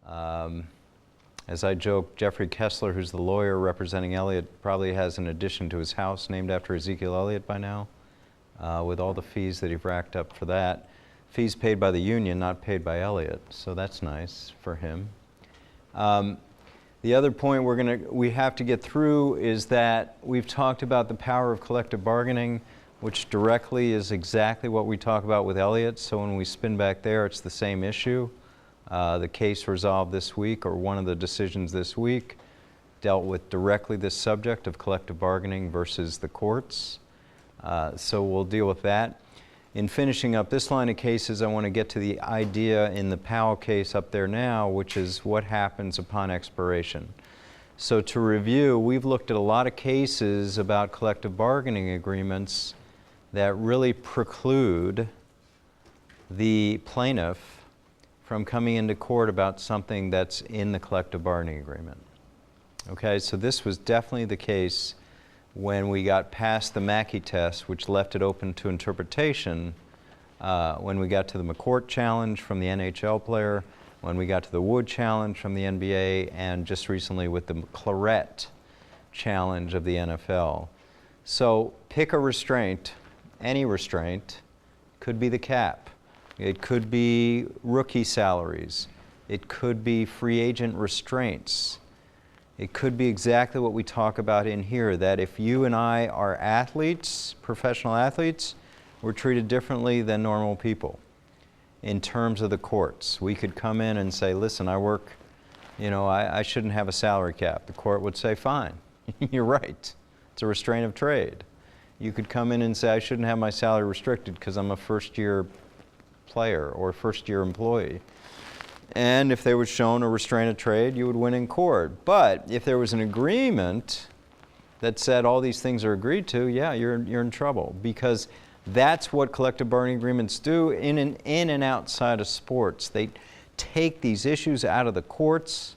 As I joke, Jeffrey Kessler, who's the lawyer representing Elliott, probably has an addition to his house named after Ezekiel Elliott by now, with all the fees that he racked up for that. Fees paid by the union, not paid by Elliott, so that's nice for him. The other point we have to get through is that we've talked about the power of collective bargaining, which directly is exactly what we talk about with Elliott. So when we spin back there, it's the same issue. The case resolved this week, or one of the decisions this week, dealt with directly this subject of collective bargaining versus the courts. So we'll deal with that. In finishing up this line of cases, I want to get to the idea in the Powell case up there now, which is what happens upon expiration. So to review, we've looked at a lot of cases about collective bargaining agreements that really preclude the plaintiff from coming into court about something that's in the collective bargaining agreement. Okay, so this was definitely the case when we got past the Mackey test, which left it open to interpretation, when we got to the McCourt challenge from the NHL player, when we got to the Wood challenge from the NBA, and just recently with the Claret challenge of the NFL. So pick a restraint, any restraint, could be the cap. It could be rookie salaries. It could be free agent restraints. It could be exactly what we talk about in here, that if you and I are athletes, professional athletes, we're treated differently than normal people in terms of the courts. We could come in and say, listen, I work, I shouldn't have a salary cap. The court would say, fine, you're right. It's a restraint of trade. You could come in and say, I shouldn't have my salary restricted because I'm a first-year player or first-year employee. And if they were shown a restraint of trade, you would win in court. But if there was an agreement that said all these things are agreed to, yeah, you're in trouble, because that's what collective bargaining agreements do in and outside of sports. They take these issues out of the courts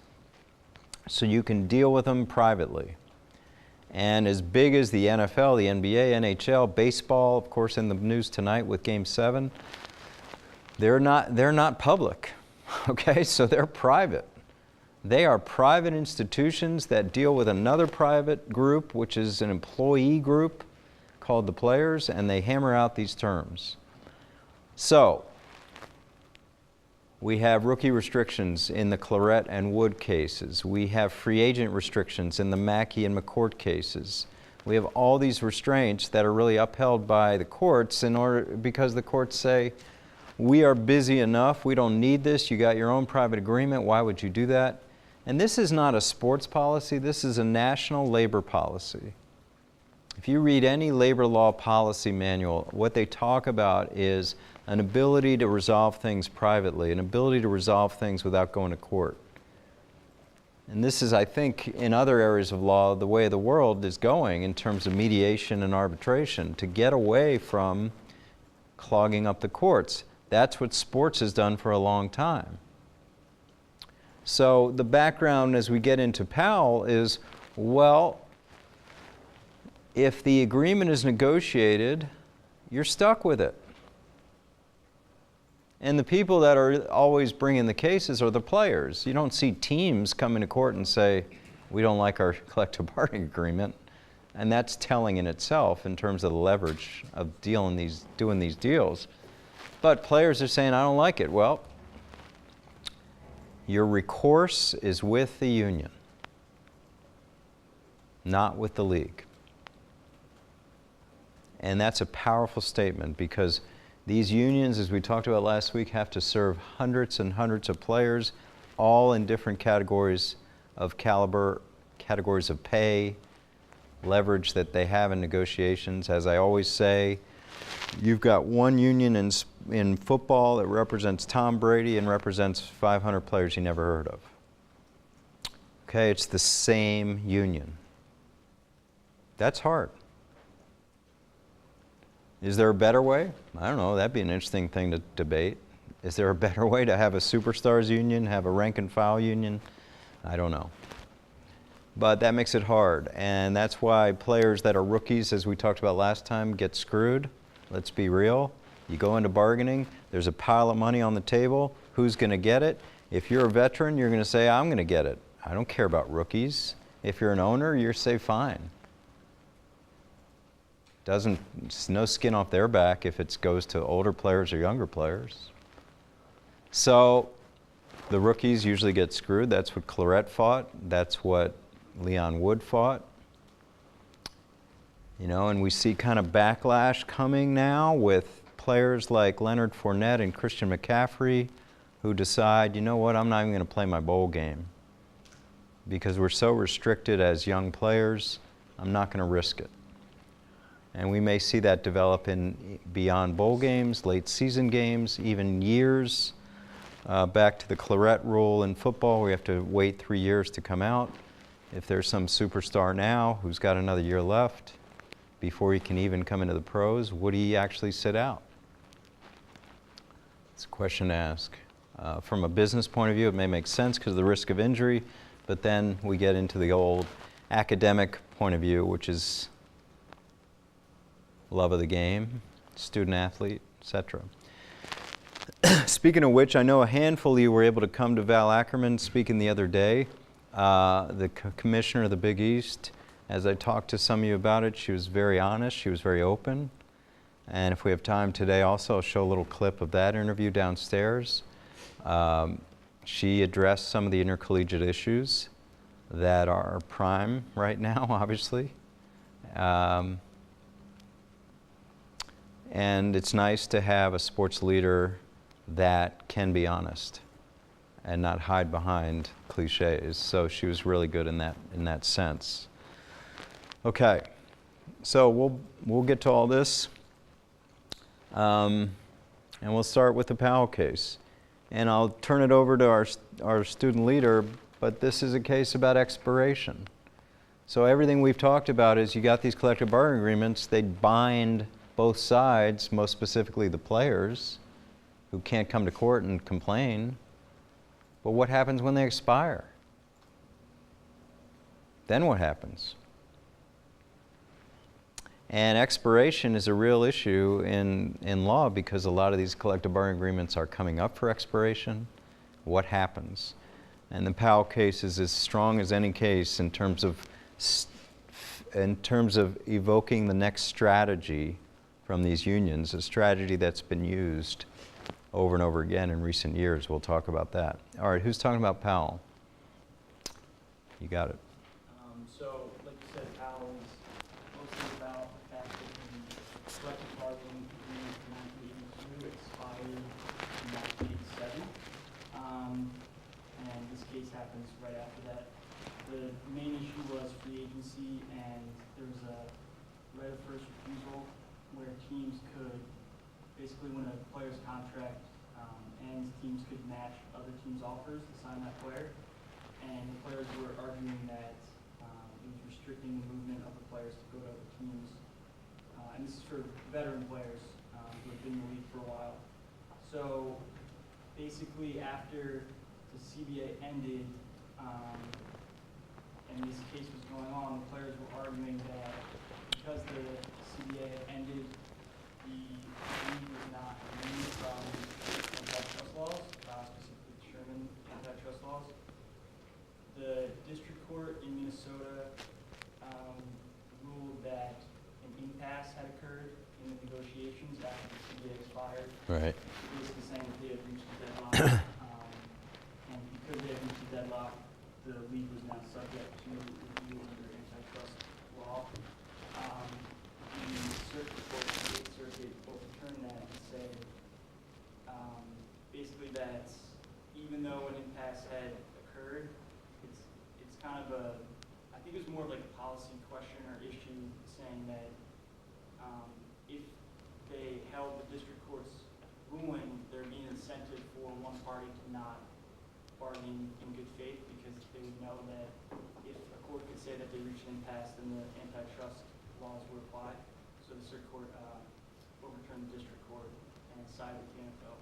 so you can deal with them privately. And as big as the NFL, the NBA, NHL, baseball, of course, in the news tonight with Game 7, they're not public. Okay, so they're private. They are private institutions that deal with another private group, which is an employee group called the players, and they hammer out these terms. So, we have rookie restrictions in the Claret and Wood cases. We have free agent restrictions in the Mackey and McCourt cases. We have all these restraints that are really upheld by the courts because the courts say, we are busy enough, we don't need this, you got your own private agreement, why would you do that? And this is not a sports policy, this is a national labor policy. If you read any labor law policy manual, what they talk about is an ability to resolve things privately, an ability to resolve things without going to court. And this is, I think, in other areas of law, the way the world is going in terms of mediation and arbitration, to get away from clogging up the courts. That's what sports has done for a long time. So the background as we get into Powell is, well, if the agreement is negotiated, you're stuck with it. And the people that are always bringing the cases are the players. You don't see teams come into court and say, we don't like our collective bargaining agreement. And that's telling in itself in terms of the leverage of doing these deals. But players are saying, I don't like it. Well, your recourse is with the union, not with the league. And that's a powerful statement, because these unions, as we talked about last week, have to serve hundreds and hundreds of players, all in different categories of caliber, categories of pay, leverage that they have in negotiations. As I always say, you've got one union in football that represents Tom Brady and represents 500 players you never heard of. Okay, it's the same union. That's hard. Is there a better way? I don't know, that'd be an interesting thing to debate. Is there a better way to have a superstars union, have a rank and file union? I don't know. But that makes it hard, and that's why players that are rookies, as we talked about last time, get screwed. Let's be real. You go into bargaining, there's a pile of money on the table, who's going to get it. If you're a veteran, you're going to say, I'm going to get it. I don't care about rookies. If you're an owner, you're say, fine. It's no skin off their back if it goes to older players or younger players. So the rookies usually get screwed. That's what Claret fought. That's what Leon Wood fought. You know, and we see kind of backlash coming now with players like Leonard Fournette and Christian McCaffrey who decide, you know what, I'm not even going to play my bowl game because we're so restricted as young players, I'm not going to risk it. And we may see that develop in beyond bowl games, late season games, even years. Back to the Claret rule in football, we have to wait 3 years to come out. If there's some superstar now who's got another year left before he can even come into the pros, would he actually sit out? It's a question to ask. From a business point of view, it may make sense because of the risk of injury, but then we get into the old academic point of view, which is love of the game, student athlete, etc. Speaking of which, I know a handful of you were able to come to Val Ackerman speaking the other day, the commissioner of the Big East. As I talked to some of you about it, she was very honest, she was very open. And if we have time today also, I'll show a little clip of that interview downstairs. She addressed some of the intercollegiate issues that are prime right now, obviously. And it's nice to have a sports leader that can be honest and not hide behind cliches. So she was really good in that sense. Okay, so we'll get to all this, and we'll start with the Powell case. And I'll turn it over to our student leader, but this is a case about expiration. So everything we've talked about is you got these collective bargaining agreements, they bind both sides, most specifically the players, who can't come to court and complain. But what happens when they expire? Then what happens? And expiration is a real issue in law because a lot of these collective bargaining agreements are coming up for expiration. What happens? And the Powell case is as strong as any case in terms of evoking the next strategy from these unions, a strategy that's been used over and over again in recent years. We'll talk about that. All right, who's talking about Powell? You got it. So, like you said, Powell is mostly about the fact that the collective bargaining agreement from 1982 expired in 1987. And this case happens right after that. The main issue was free agency, and there was a right of first refusal where teams could, basically when a player's contract ends, teams could match other teams' offers to sign that player. And the players were arguing that it was restricting the movement of the players to go to other teams. And this is for veteran players who have been in the league for a while. So basically after the CBA ended and this case was going on, the players were arguing that because the CBA had ended, the league was not immune from antitrust laws, specifically Sherman antitrust laws. The district court in Minnesota ruled that an impasse had occurred in the negotiations after the CBA expired. Right. Basically saying that they had reached a deadlock. And because they had reached a deadlock, the league was now subject to review under antitrust law. The circuit court, the state circuit, overturned that and said basically that even though an impasse had occurred, it's kind of I think it was more of like a policy question or issue saying that if they held the district court's ruling, there'd be an incentive for one party to not bargain in good faith because they would know that if a court could say that they reached an impasse, then the antitrust laws would apply. So the circuit court overturned the district court and sided with the NFL.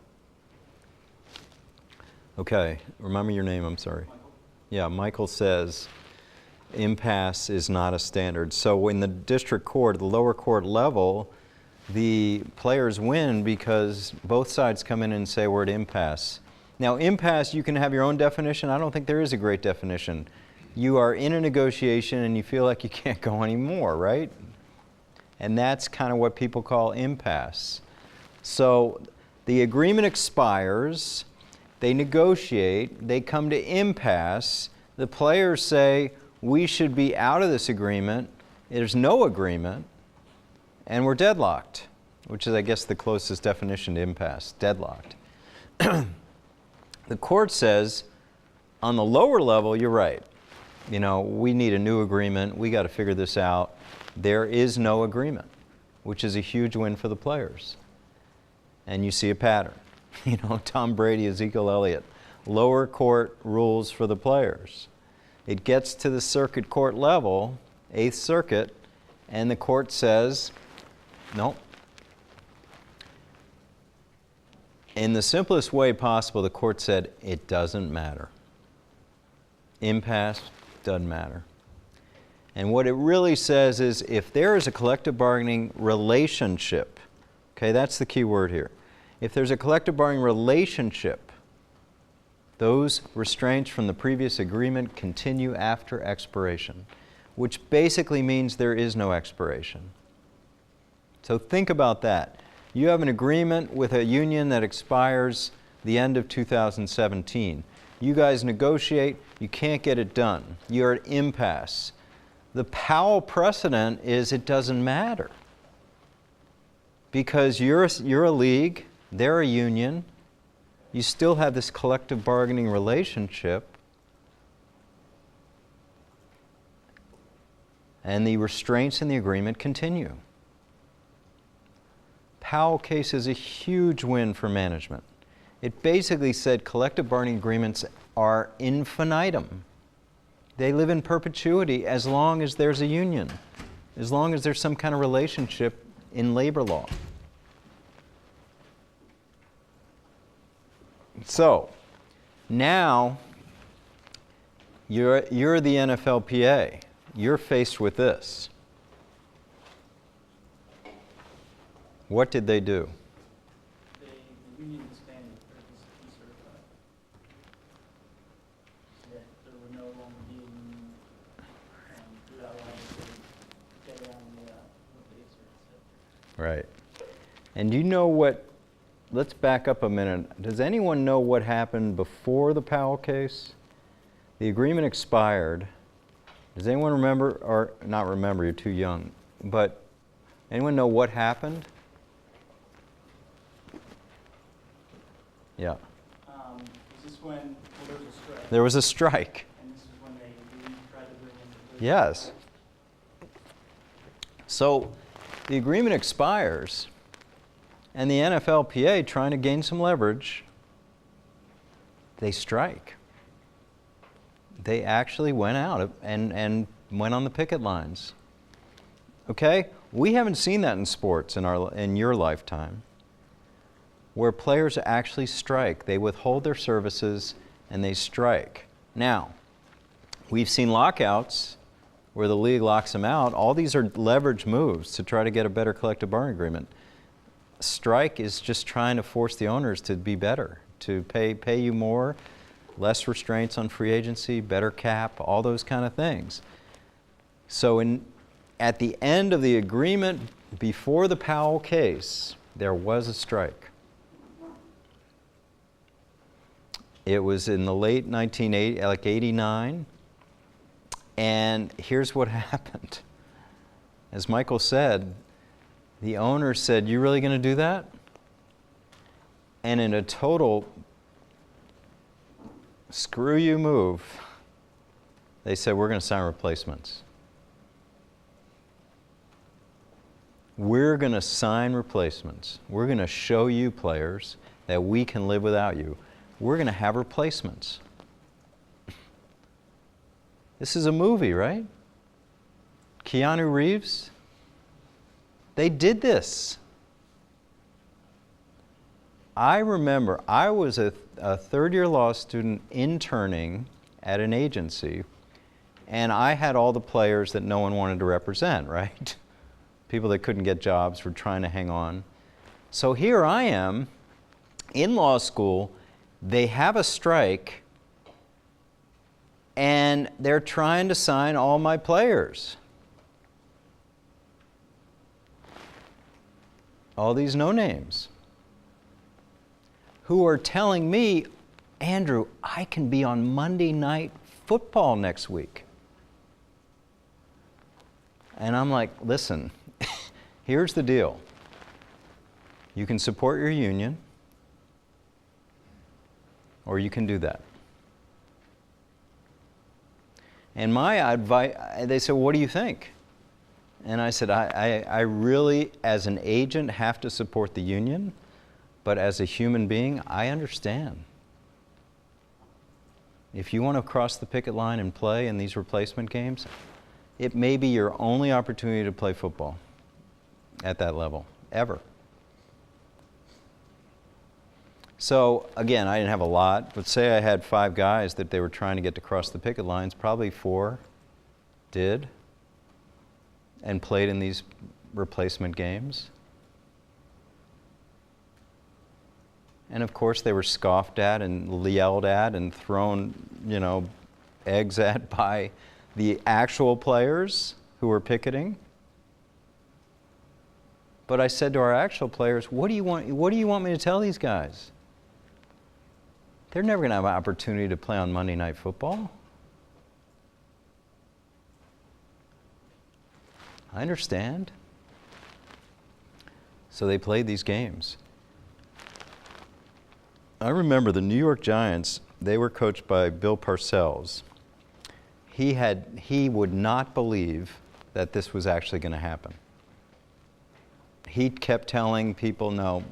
Okay, remember your name, I'm sorry. Michael? Yeah, Michael says impasse is not a standard. So in the district court, the lower court level, the players win because both sides come in and say we're at impasse. Now, impasse, you can have your own definition. I don't think there is a great definition. You are in a negotiation and you feel like you can't go anymore, right? And that's kind of what people call impasse. So the agreement expires, they negotiate, they come to impasse. The players say, we should be out of this agreement. There's no agreement, and we're deadlocked, which is, I guess, the closest definition to impasse, deadlocked. The court says, on the lower level, you're right. You know, we need a new agreement. We got to figure this out. There is no agreement, which is a huge win for the players. And you see a pattern. You know, Tom Brady, Ezekiel Elliott, lower court rules for the players. It gets to the circuit court level, Eighth Circuit, and the court says, no. In the simplest way possible, the court said, it doesn't matter. Impasse doesn't matter. And what it really says is, if there is a collective bargaining relationship, okay, that's the key word here. If there's a collective bargaining relationship, those restraints from the previous agreement continue after expiration, which basically means there is no expiration. So think about that. You have an agreement with a union that expires the end of 2017. You guys negotiate, you can't get it done. You're at impasse. The Powell precedent is it doesn't matter. Because you're a league, they're a union, you still have this collective bargaining relationship, and the restraints in the agreement continue. Powell case is a huge win for management. It basically said collective bargaining agreements are infinitum. They live in perpetuity as long as there's a union, as long as there's some kind of relationship in labor law. So, now you're the NFLPA. You're faced with this. What did they do? The union disbanded or decertified. That there would no longer be a union, and through that line they get around what the Decertification said. Right. And do you know what, let's back up a minute. Does anyone know what happened before the Powell case? The agreement expired. Does anyone remember, or not remember, you're too young, but anyone know what happened? Yeah. Is this when there was a strike? There was a strike. And this is when they tried to bring in the Yes. So the agreement expires, and the NFLPA, trying to gain some leverage, they strike. They actually went out and went on the picket lines. Okay? We haven't seen that in sports in your lifetime, where players actually strike. They withhold their services and they strike. Now, we've seen lockouts where the league locks them out. All these are leverage moves to try to get a better collective bargaining agreement. Strike is just trying to force the owners to be better, to pay you more, less restraints on free agency, better cap, all those kind of things. So at the end of the agreement before the Powell case, there was a strike. It was in the late 1980s, like 89, and here's what happened. As Michael said, the owner said, "You really going to do that?" And in a total screw you move, they said, "We're going to sign replacements. We're going to sign replacements. We're going to show you players that we can live without you. We're going to have replacements." This is a movie, right? Keanu Reeves. They did this. I remember I was a third-year law student interning at an agency, and I had all the players that no one wanted to represent, right? People that couldn't get jobs were trying to hang on. So here I am in law school, They have a strike, and they're trying to sign all my players. All these no-names who are telling me, Andrew, I can be on Monday Night Football next week. And I'm like, listen, here's the deal. You can support your union, or you can do that. And my advice, they said, what do you think? And I said, I really, as an agent, have to support the union, but as a human being, I understand. If you want to cross the picket line and play in these replacement games, it may be your only opportunity to play football at that level, ever. So again, I didn't have a lot, but say I had 5 guys that they were trying to get to cross the picket lines, probably 4 did and played in these replacement games. And of course they were scoffed at and yelled at and thrown, eggs at by the actual players who were picketing. But I said to our actual players, what do you want me to tell these guys? They're never going to have an opportunity to play on Monday Night Football. I understand. So they played these games. I remember the New York Giants, they were coached by Bill Parcells. He would not believe that this was actually going to happen. He kept telling people, no,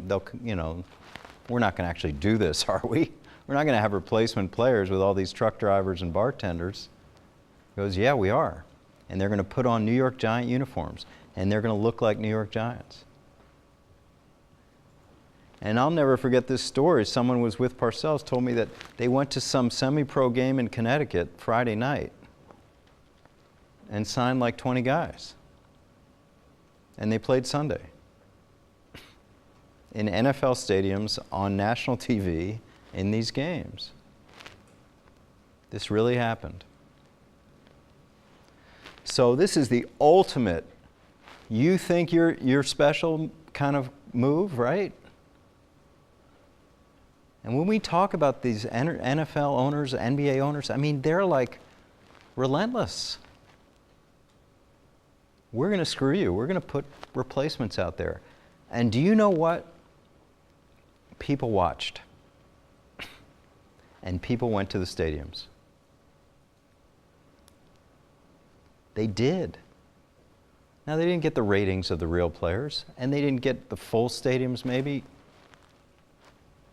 we're not going to actually do this, are we? We're not going to have replacement players with all these truck drivers and bartenders. He goes, yeah, we are. And they're going to put on New York Giant uniforms, and they're going to look like New York Giants. And I'll never forget this story. Someone was with Parcells, told me that they went to some semi-pro game in Connecticut Friday night and signed like 20 guys. And they played Sunday in NFL stadiums on national TV in these games. This really happened. So this is the ultimate, you think you're special kind of move, right? And when we talk about these NFL owners, NBA owners, they're like relentless. We're going to screw you. We're going to put replacements out there. And do you know what? People watched. And people went to the stadiums. They did. Now, they didn't get the ratings of the real players, and they didn't get the full stadiums maybe,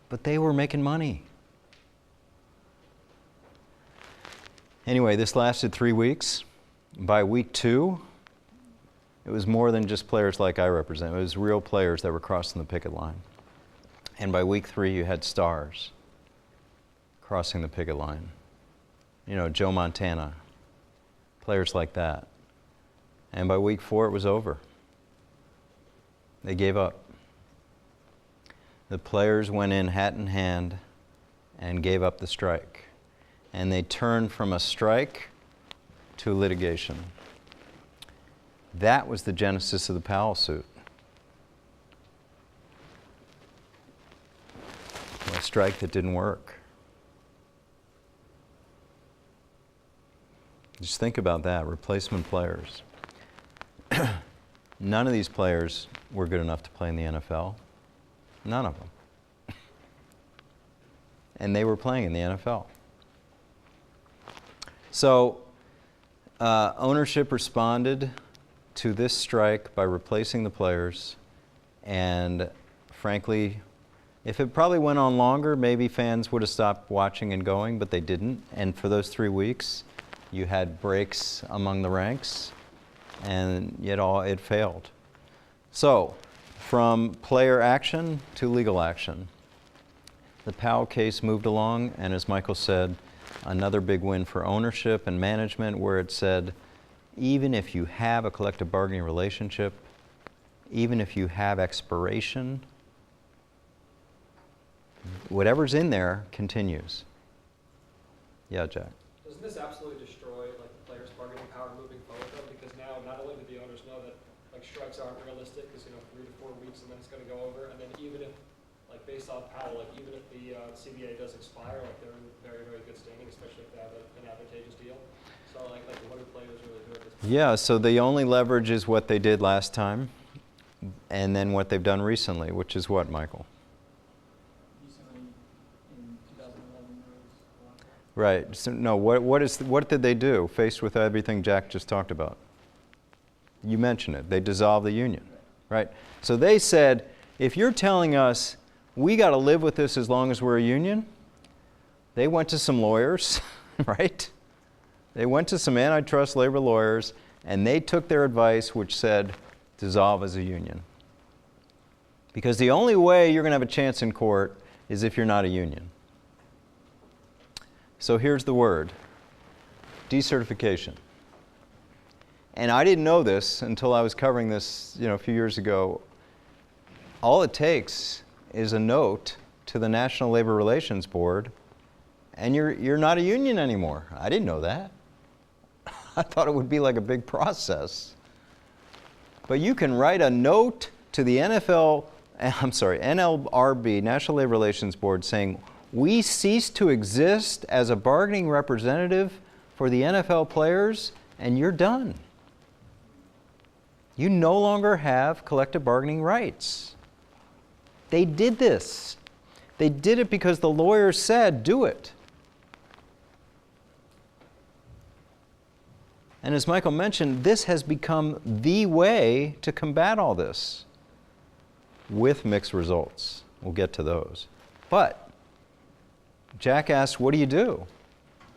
but they were making money. Anyway, this lasted 3 weeks. By week 2, it was more than just players like I represent. It was real players that were crossing the picket line. And by week 3, you had stars crossing the picket line. Joe Montana, players like that. And by week 4, it was over. They gave up. The players went in hat in hand and gave up the strike. And they turned from a strike to litigation. That was the genesis of the Powell suit. A strike that didn't work. Just think about that, replacement players. None of these players were good enough to play in the NFL. None of them. And they were playing in the NFL. So ownership responded to this strike by replacing the players, and frankly, if it probably went on longer, maybe fans would have stopped watching and going, but they didn't. And for those 3 weeks, you had breaks among the ranks, and yet it failed. So, from player action to legal action, the Powell case moved along, and as Michael said, another big win for ownership and management, where it said, even if you have a collective bargaining relationship, even if you have expiration, Whatever's in there continues. Yeah, Jack. Doesn't this absolutely destroy like the players' bargaining power moving forward though? Because now not only do the owners know that like strikes aren't realistic, because 3 to 4 weeks and then it's going to go over, and then even if like based on Powell, like even if the CBA does expire, like they're in very, very good standing, especially if they have an advantageous deal. So like what do players really do at this point? Yeah, so the only leverage is what they did last time, and then what they've done recently, which is what, Michael? Recently, in 2011, there was a lot. Right. So no, what did they do faced with everything Jack just talked about? You mentioned it. They dissolved the union, right? So they said, if you're telling us we got to live with this as long as we're a union, they went to some lawyers, right? They went to some antitrust labor lawyers, and they took their advice, which said dissolve as a union. Because the only way you're going to have a chance in court is if you're not a union. So here's the word, decertification. And I didn't know this until I was covering this, a few years ago. All it takes is a note to the National Labor Relations Board, and you're not a union anymore. I didn't know that. I thought it would be like a big process. But you can write a note to the NLRB, National Labor Relations Board, saying, we cease to exist as a bargaining representative for the NFL players, and you're done. You no longer have collective bargaining rights. They did this. They did it because the lawyers said, do it. And as Michael mentioned, this has become the way to combat all this, with mixed results. We'll get to those. But Jack asked, what do you do?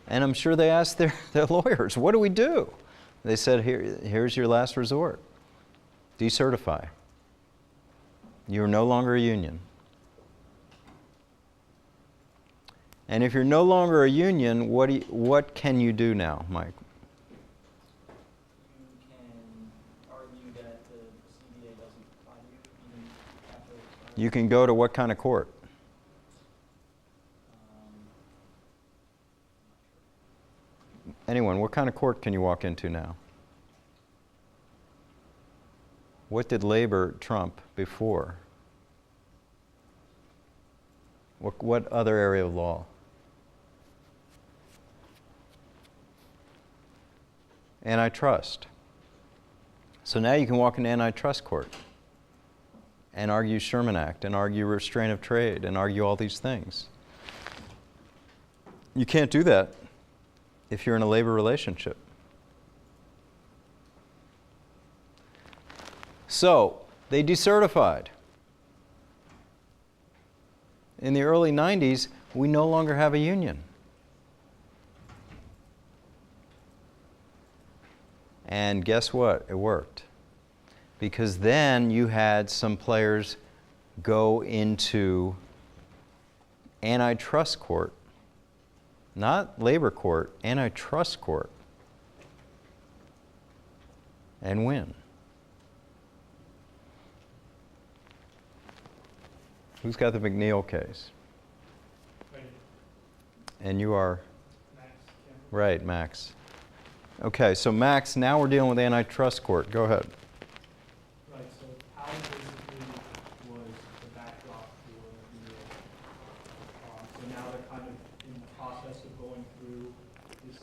And I'm sure they asked their lawyers, what do we do? They said, here's your last resort. Decertify. You're no longer a union. And if you're no longer a union, what can you do now, Mike? You can argue that the CBA doesn't apply to you even after it expires. You can go to what kind of court? Anyone, what kind of court can you walk into now? What did labor trump before? What other area of law? Antitrust. So now you can walk into antitrust court and argue Sherman Act and argue restraint of trade and argue all these things. You can't do that if you're in a labor relationship. So they decertified. In the early 90s, we no longer have a union. And guess what? It worked. Because then you had some players go into antitrust court, not labor court, antitrust court, and win. Who's got the McNeal case? Right. And you are? Max Campbell. Right, Max. Okay, so Max, now we're dealing with antitrust court. Go ahead. Right, so Powell basically was the backdrop for McNeal. So now they're kind of in the process of going through this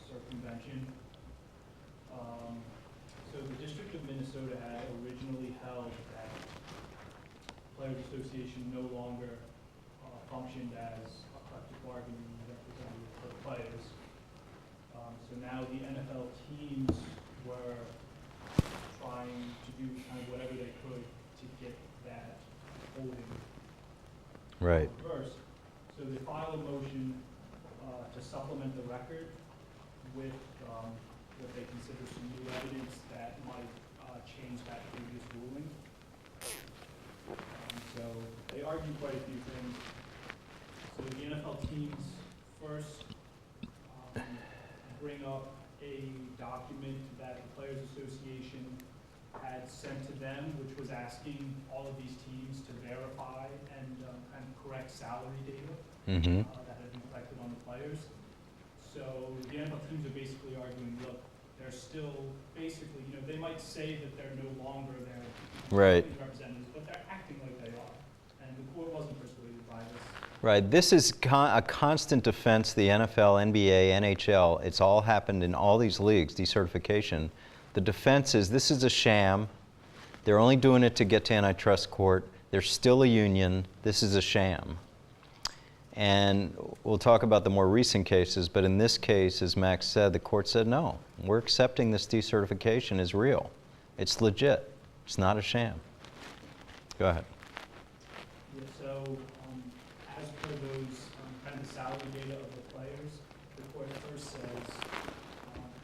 circumvention. So the District of Minnesota had originally held that Players Association no longer functioned as a collective bargaining representative for the players. So now the NFL teams were trying to do kind of whatever they could to get that holding Right. reversed. So they filed a motion to supplement the record with what they consider some new evidence that might change that previous ruling. So they argue quite a few things. So the NFL teams first bring up a document that the Players Association had sent to them, which was asking all of these teams to verify and correct salary data Mm-hmm. that had been collected on the players. So the NFL teams are basically arguing, look, they're still basically, they might say that they're no longer their Right. representatives, but they're acting like they are. And the court wasn't persuaded by this. Right. This is a constant defense, the NFL, NBA, NHL. It's all happened in all these leagues, decertification. The defense is this is a sham. They're only doing it to get to antitrust court. They're still a union. This is a sham. And we'll talk about the more recent cases, but in this case, as Max said, the court said, no, we're accepting this decertification is real. It's legit. It's not a sham. Go ahead. Yeah, so as per those kind of salary data of the players, the court first says,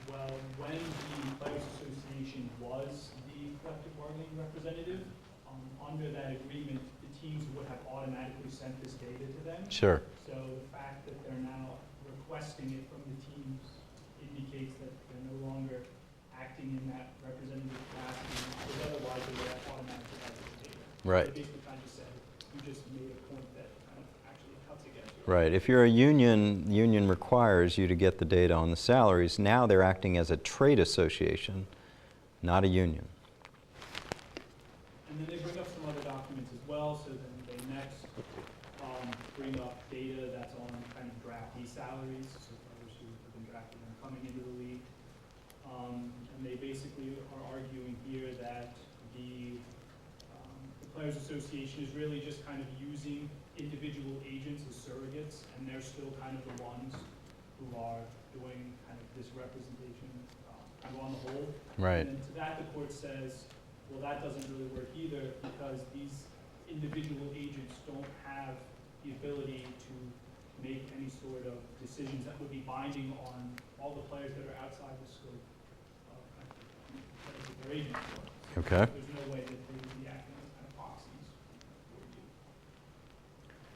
well, when the Players Association was the collective bargaining representative, under that agreement, the teams would have automatically sent this data to them. Sure. So the fact that they're now requesting it from the teams indicates that they're no longer acting in that representative capacity, because otherwise they would have automatically had this data. Right. They basically kind of said, you just made a point that kind of actually cuts against you. Right. If you're a union, the union requires you to get the data on the salaries. Now they're acting as a trade association, not a union. And then they bring up some other documents as well. So then they next bring up data that's on kind of draftee salaries, so players who have been drafted and coming into the league. And they basically are arguing here that the Players Association is really just kind of using individual agents as surrogates, and they're still kind of the ones who are doing kind of this representation kind of on the whole. Right. And then to that, the court says, well, that doesn't really work either, because these individual agents don't have the ability to make any sort of decisions that would be binding on all the players that are outside the scope of their agents. Okay. There's no way that they would be acting as kind of proxies for you.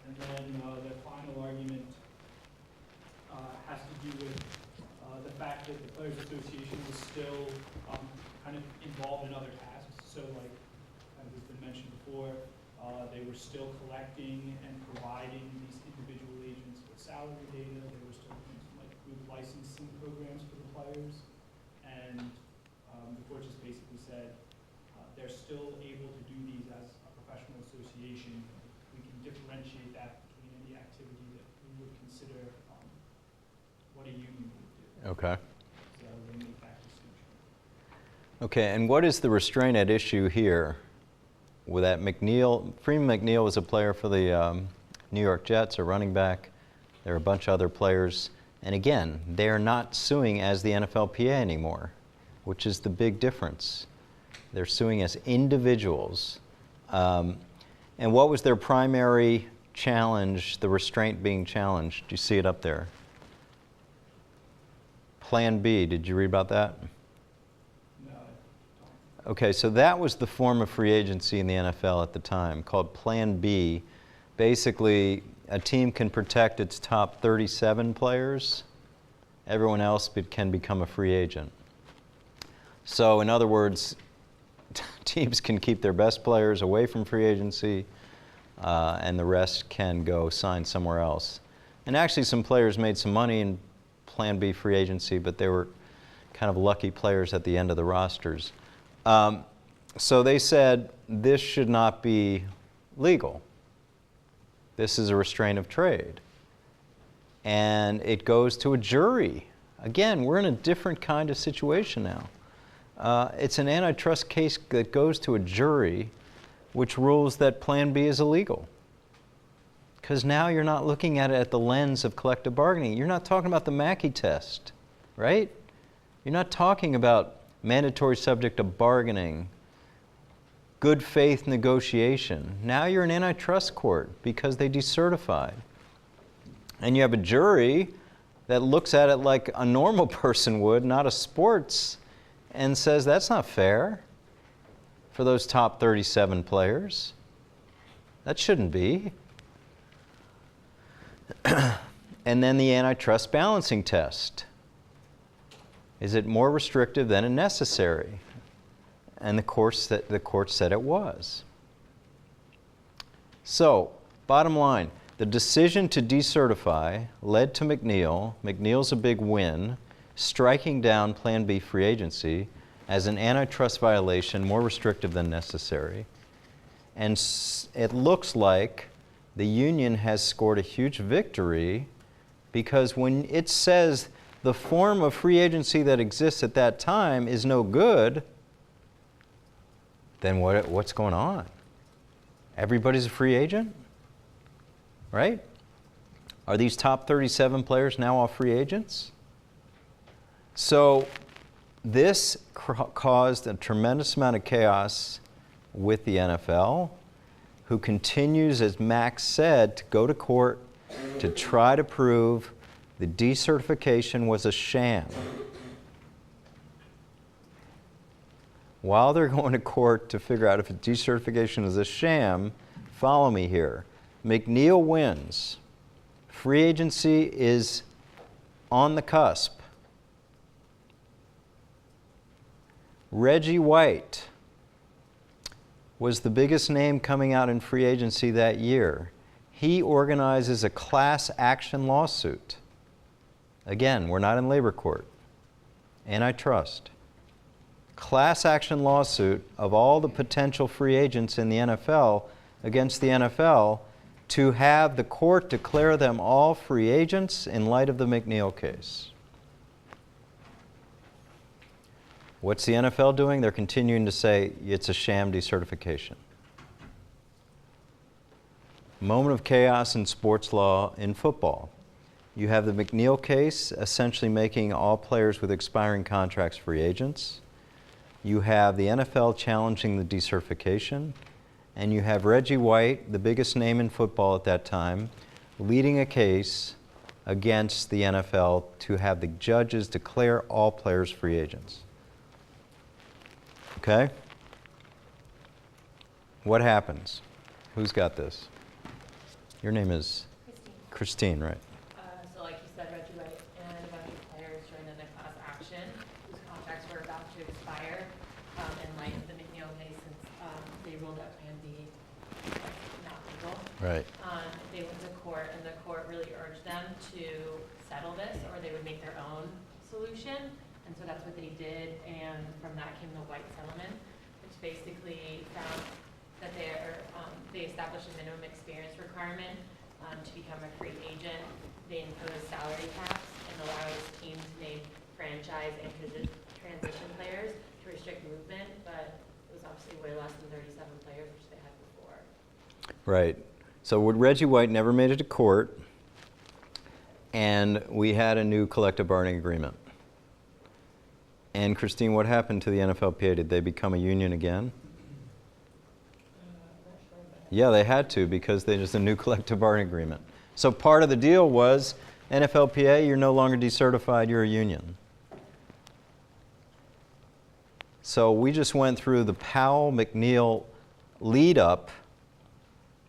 And then the final argument has to do with the fact that the Players Association was still kind of involved in other tasks. So like has been mentioned before, they were still collecting and providing these individual agents with salary data. They were still doing some like group licensing programs for the players. And the court just basically said they're still able to do these as a professional association. We can differentiate that between any activity that we would consider what a union would do. Okay. So they make that distinction. Okay, and what is the restraint at issue here? With that McNeal, Freeman McNeal was a player for the New York Jets, a running back. There are a bunch of other players. And again, they are not suing as the NFLPA anymore, which is the big difference. They're suing as individuals. And what was their primary challenge, the restraint being challenged? Do you see it up there? Plan B, did you read about that? Okay, so that was the form of free agency in the NFL at the time, called Plan B. Basically, a team can protect its top 37 players. Everyone else can become a free agent. So in other words, teams can keep their best players away from free agency, and the rest can go sign somewhere else. And actually some players made some money in Plan B free agency, but they were kind of lucky players at the end of the rosters. So they said this should not be legal. This is a restraint of trade. And it goes to a jury. Again, we're in a different kind of situation now. It's an antitrust case that goes to a jury which rules that Plan B is illegal. Because now you're not looking at it at the lens of collective bargaining. You're not talking about the Mackey test, right? You're not talking about mandatory subject of bargaining, good faith negotiation. Now you're in antitrust court because they decertified. And you have a jury that looks at it like a normal person would, not a sports, and says that's not fair for those top 37 players. That shouldn't be. And then the antitrust balancing test. Is it more restrictive than necessary? And the court said it was. So, bottom line, the decision to decertify led to McNeal. McNeal's a big win, striking down Plan B free agency as an antitrust violation more restrictive than necessary. And it looks like the union has scored a huge victory, because when it says the form of free agency that exists at that time is no good, then what's going on? Everybody's a free agent? Right? Are these top 37 players now all free agents? So this caused a tremendous amount of chaos with the NFL, who continues, as Max said, to go to court to try to prove the decertification was a sham. While they're going to court to figure out if decertification is a sham, follow me here. McNeal wins. Free agency is on the cusp. Reggie White was the biggest name coming out in free agency that year. He organizes a class action lawsuit. Again, we're not in labor court. Antitrust. Class action lawsuit of all the potential free agents in the NFL against the NFL to have the court declare them all free agents in light of the McNeal case. What's the NFL doing? They're continuing to say it's a sham decertification. Moment of chaos in sports law in football. You have the McNeal case essentially making all players with expiring contracts free agents. You have the NFL challenging the decertification. And you have Reggie White, the biggest name in football at that time, leading a case against the NFL to have the judges declare all players free agents. Okay? What happens? Who's got this? Your name is? Christine, right? So like you said, Reggie White and a bunch of players joined in a class action whose contracts were about to expire in light of the McNeal case, since they ruled out Plan B not legal. Right. They went to court, and the court really urged them to settle this, or they would make their own solution. And so that's what they did, and from that came the White settlement, which basically found that they established a minimum experience requirement to become a free agent. They imposed salary caps and allowed teams to name franchise and transition players to restrict movement, but it was obviously way less than 37 players, which they had before. Right. So Reggie White never made it to court, and we had a new collective bargaining agreement. And Christine, what happened to the NFLPA? Did they become a union again? Yeah, they had to, because there's a new collective bargaining agreement. So part of the deal was, NFLPA, you're no longer decertified, you're a union. So we just went through the Powell-McNeal lead-up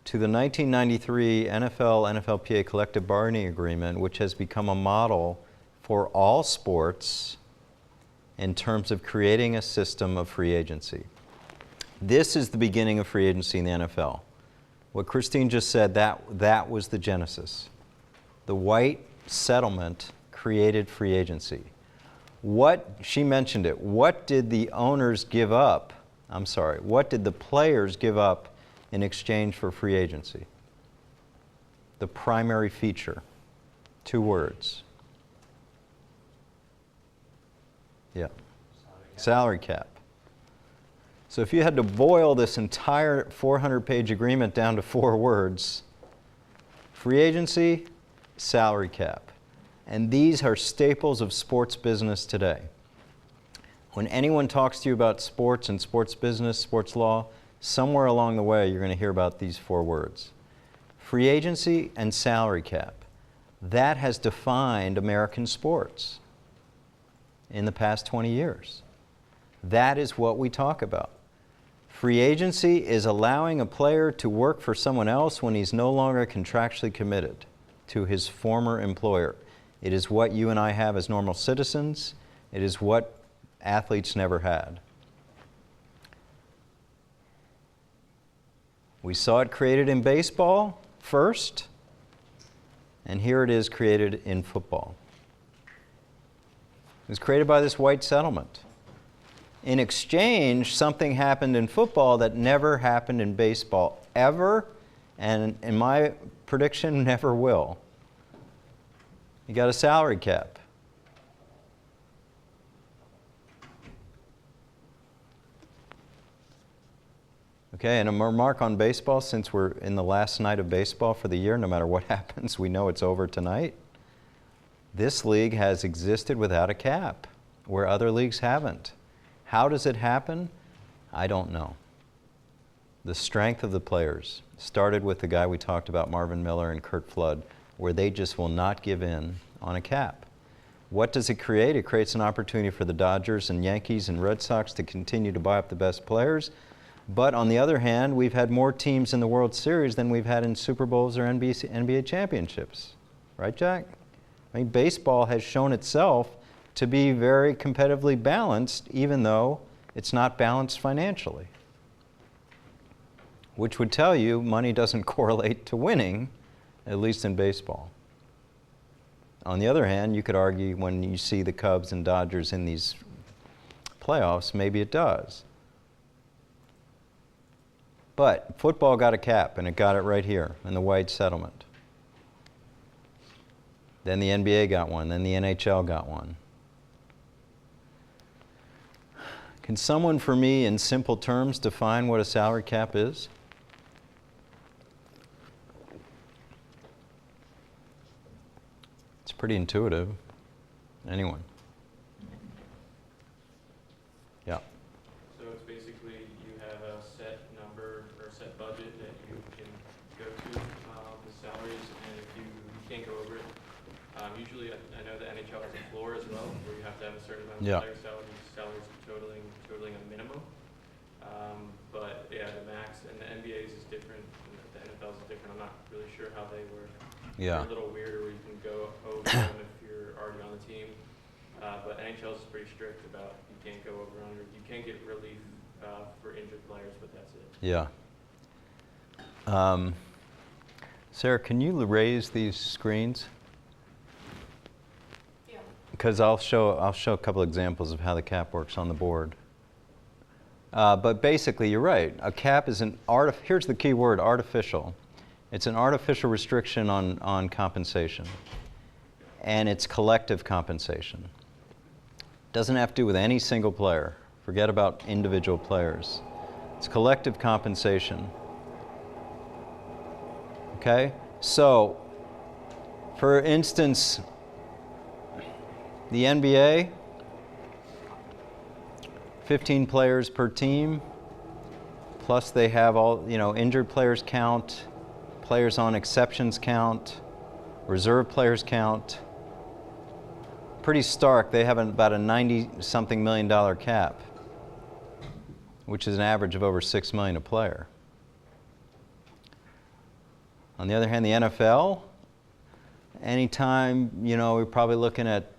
to the 1993 NFL-NFLPA collective bargaining agreement, which has become a model for all sports in terms of creating a system of free agency. This is the beginning of free agency in the NFL. What Christine just said, that was the genesis. The White settlement created free agency. She mentioned it, what did the owners give up? What did the players give up in exchange for free agency? The primary feature, 2 words. Yeah, salary cap. So if you had to boil this entire 400-page agreement down to 4 words, free agency, salary cap. And these are staples of sports business today. When anyone talks to you about sports and sports business, sports law, somewhere along the way you're going to hear about these 4 words. Free agency and salary cap. That has defined American sports in the past 20 years. That is what we talk about. Free agency is allowing a player to work for someone else when he's no longer contractually committed to his former employer. It is what you and I have as normal citizens. It is what athletes never had. We saw it created in baseball first, and here it is created in football. It was created by this white settlement. In exchange, something happened in football that never happened in baseball, ever, and in my prediction, never will. You got a salary cap. Okay, and a remark on baseball, since we're in the last night of baseball for the year, no matter what happens, we know it's over tonight. This league has existed without a cap, where other leagues haven't. How does it happen? I don't know. The strength of the players started with the guy we talked about, Marvin Miller and Curt Flood, where they just will not give in on a cap. What does it create? It creates an opportunity for the Dodgers and Yankees and Red Sox to continue to buy up the best players. But on the other hand, we've had more teams in the World Series than we've had in Super Bowls or NBA championships. Right, Jack? I mean, baseball has shown itself to be very competitively balanced, even though it's not balanced financially. Which would tell you money doesn't correlate to winning, at least in baseball. On the other hand, you could argue when you see the Cubs and Dodgers in these playoffs, maybe it does. But football got a cap, and it got it right here in the white settlement. Then the NBA got one, then the NHL got one. Can someone for me, in simple terms, define what a salary cap is? It's pretty intuitive. Anyone? Yeah. So it's basically you have a set number or set budget that you can go to with salaries, and if you can't go over it, usually I know the NHL has a floor as well, where you have to have a certain amount of player salaries totaling a minimum. But yeah, the max and the NBA's is different, and the NFL's is different. I'm not really sure how they work. Yeah. They're a little weirder where you can go over them if you're already on the team. But NHL's is pretty strict about you can't go over under. You can get relief for injured players, but that's it. Yeah. Sarah, can you raise these screens? Yeah. Because I'll show a couple examples of how the cap works on the board. But basically, you're right. A cap is here's the key word, artificial. It's an artificial restriction on compensation. And it's collective compensation. Doesn't have to do with any single player. Forget about individual players. It's collective compensation. Okay? So, for instance, the NBA, 15 players per team, plus they have all, injured players count, players on exceptions count, reserve players count. Pretty stark. They have about a $90-something million cap, which is an average of over $6 million a player. On the other hand, the NFL, anytime, we're probably looking at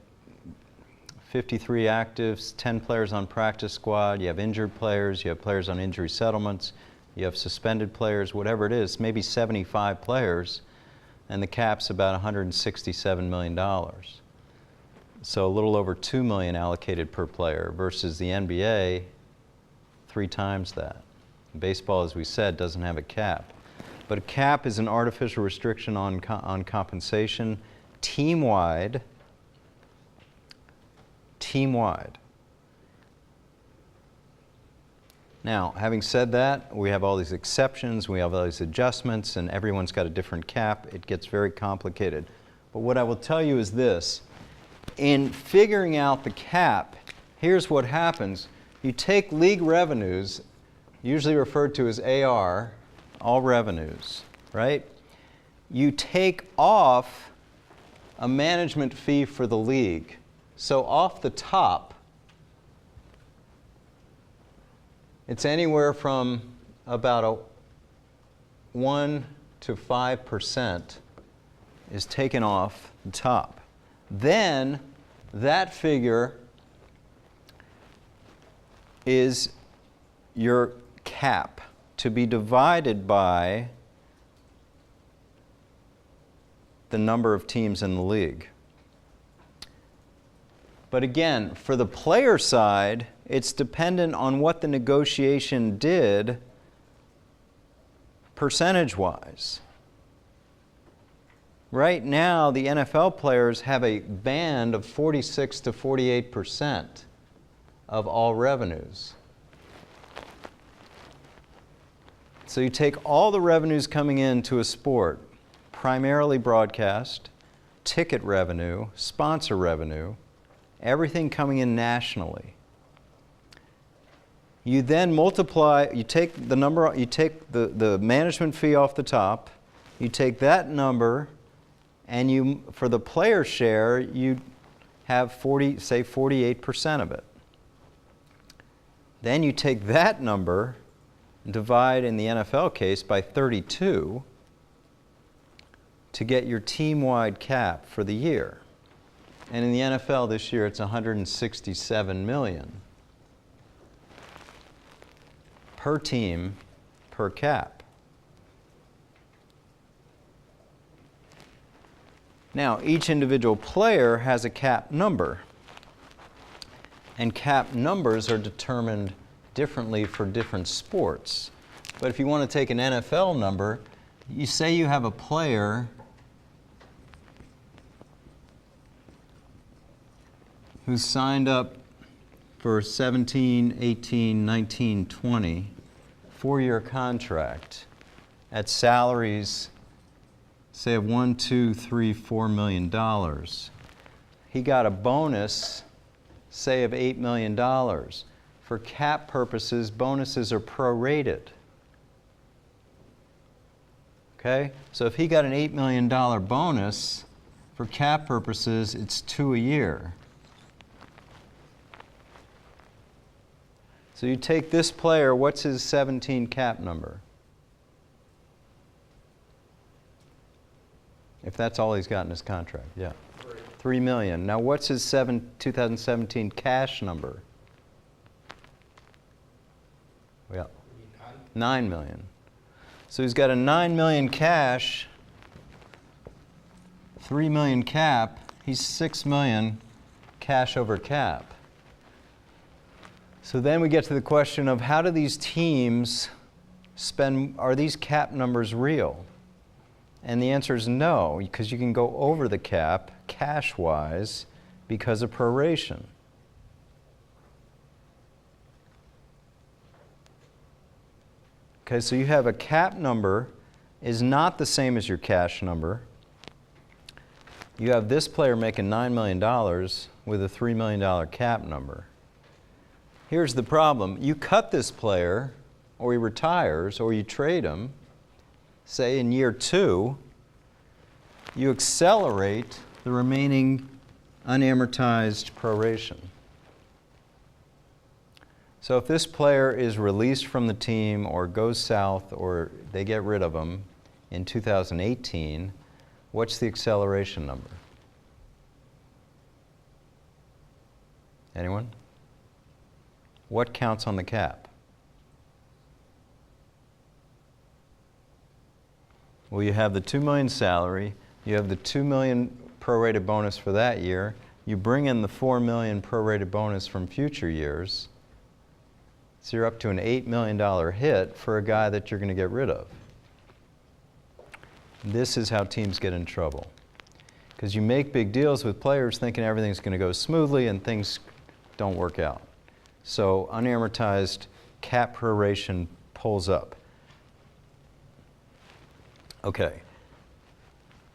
53 actives, 10 players on practice squad, you have injured players, you have players on injury settlements, you have suspended players, whatever it is, maybe 75 players, and the cap's about $167 million. So a little over $2 million allocated per player versus the NBA, 3 times that. Baseball, as we said, doesn't have a cap. But a cap is an artificial restriction on compensation team-wide. Now, having said that, we have all these exceptions, we have all these adjustments, and everyone's got a different cap. It gets very complicated. But what I will tell you is this. In figuring out the cap, here's what happens. You take league revenues, usually referred to as AR, all revenues, right? You take off a management fee for the league. So off the top, it's anywhere from about a 1 to 5% is taken off the top. Then that figure is your cap to be divided by the number of teams in the league. But again, for the player side, it's dependent on what the negotiation did percentage-wise. Right now, the NFL players have a band of 46 to 48% of all revenues. So you take all the revenues coming into a sport, primarily broadcast, ticket revenue, sponsor revenue, everything coming in nationally. You then multiply, you take the number, you take the management fee off the top, you take that number, and you, for the player share, you have 48% of it. Then you take that number, divide in the NFL case by 32 to get your team-wide cap for the year. And in the NFL this year, it's $167 million per team per cap. Now, each individual player has a cap number, and cap numbers are determined differently for different sports. But if you want to take an NFL number, you say you have a player who's signed up for 17, 18, 19, 20, 4-year contract at salaries, say of $1, $2, $3, $4 million. He got a bonus, say of $8 million. For cap purposes, bonuses are prorated. Okay? So if he got an $8 million bonus, for cap purposes, it's $2 a year. So you take this player, what's his 17 cap number? If that's all he's got in his contract, yeah. $3 million. Now what's his 2017 cash number? Yeah. $9 million. So he's got a $9 million cash, $3 million cap, he's $6 million cash over cap. So then we get to the question of how do these teams spend, are these cap numbers real? And the answer is no, because you can go over the cap cash-wise because of proration. Okay, so you have a cap number is not the same as your cash number. You have this player making $9 million with a $3 million cap number. Here's the problem. You cut this player, or he retires, or you trade him, say in year 2, you accelerate the remaining unamortized proration. So if this player is released from the team or goes south or they get rid of him in 2018, what's the acceleration number? Anyone? What counts on the cap? Well, you have the $2 million salary, you have the $2 million prorated bonus for that year, you bring in the $4 million prorated bonus from future years, so you're up to an $8 million hit for a guy that you're going to get rid of. This is how teams get in trouble. Because you make big deals with players thinking everything's going to go smoothly and things don't work out. So unamortized cap proration pulls up. Okay.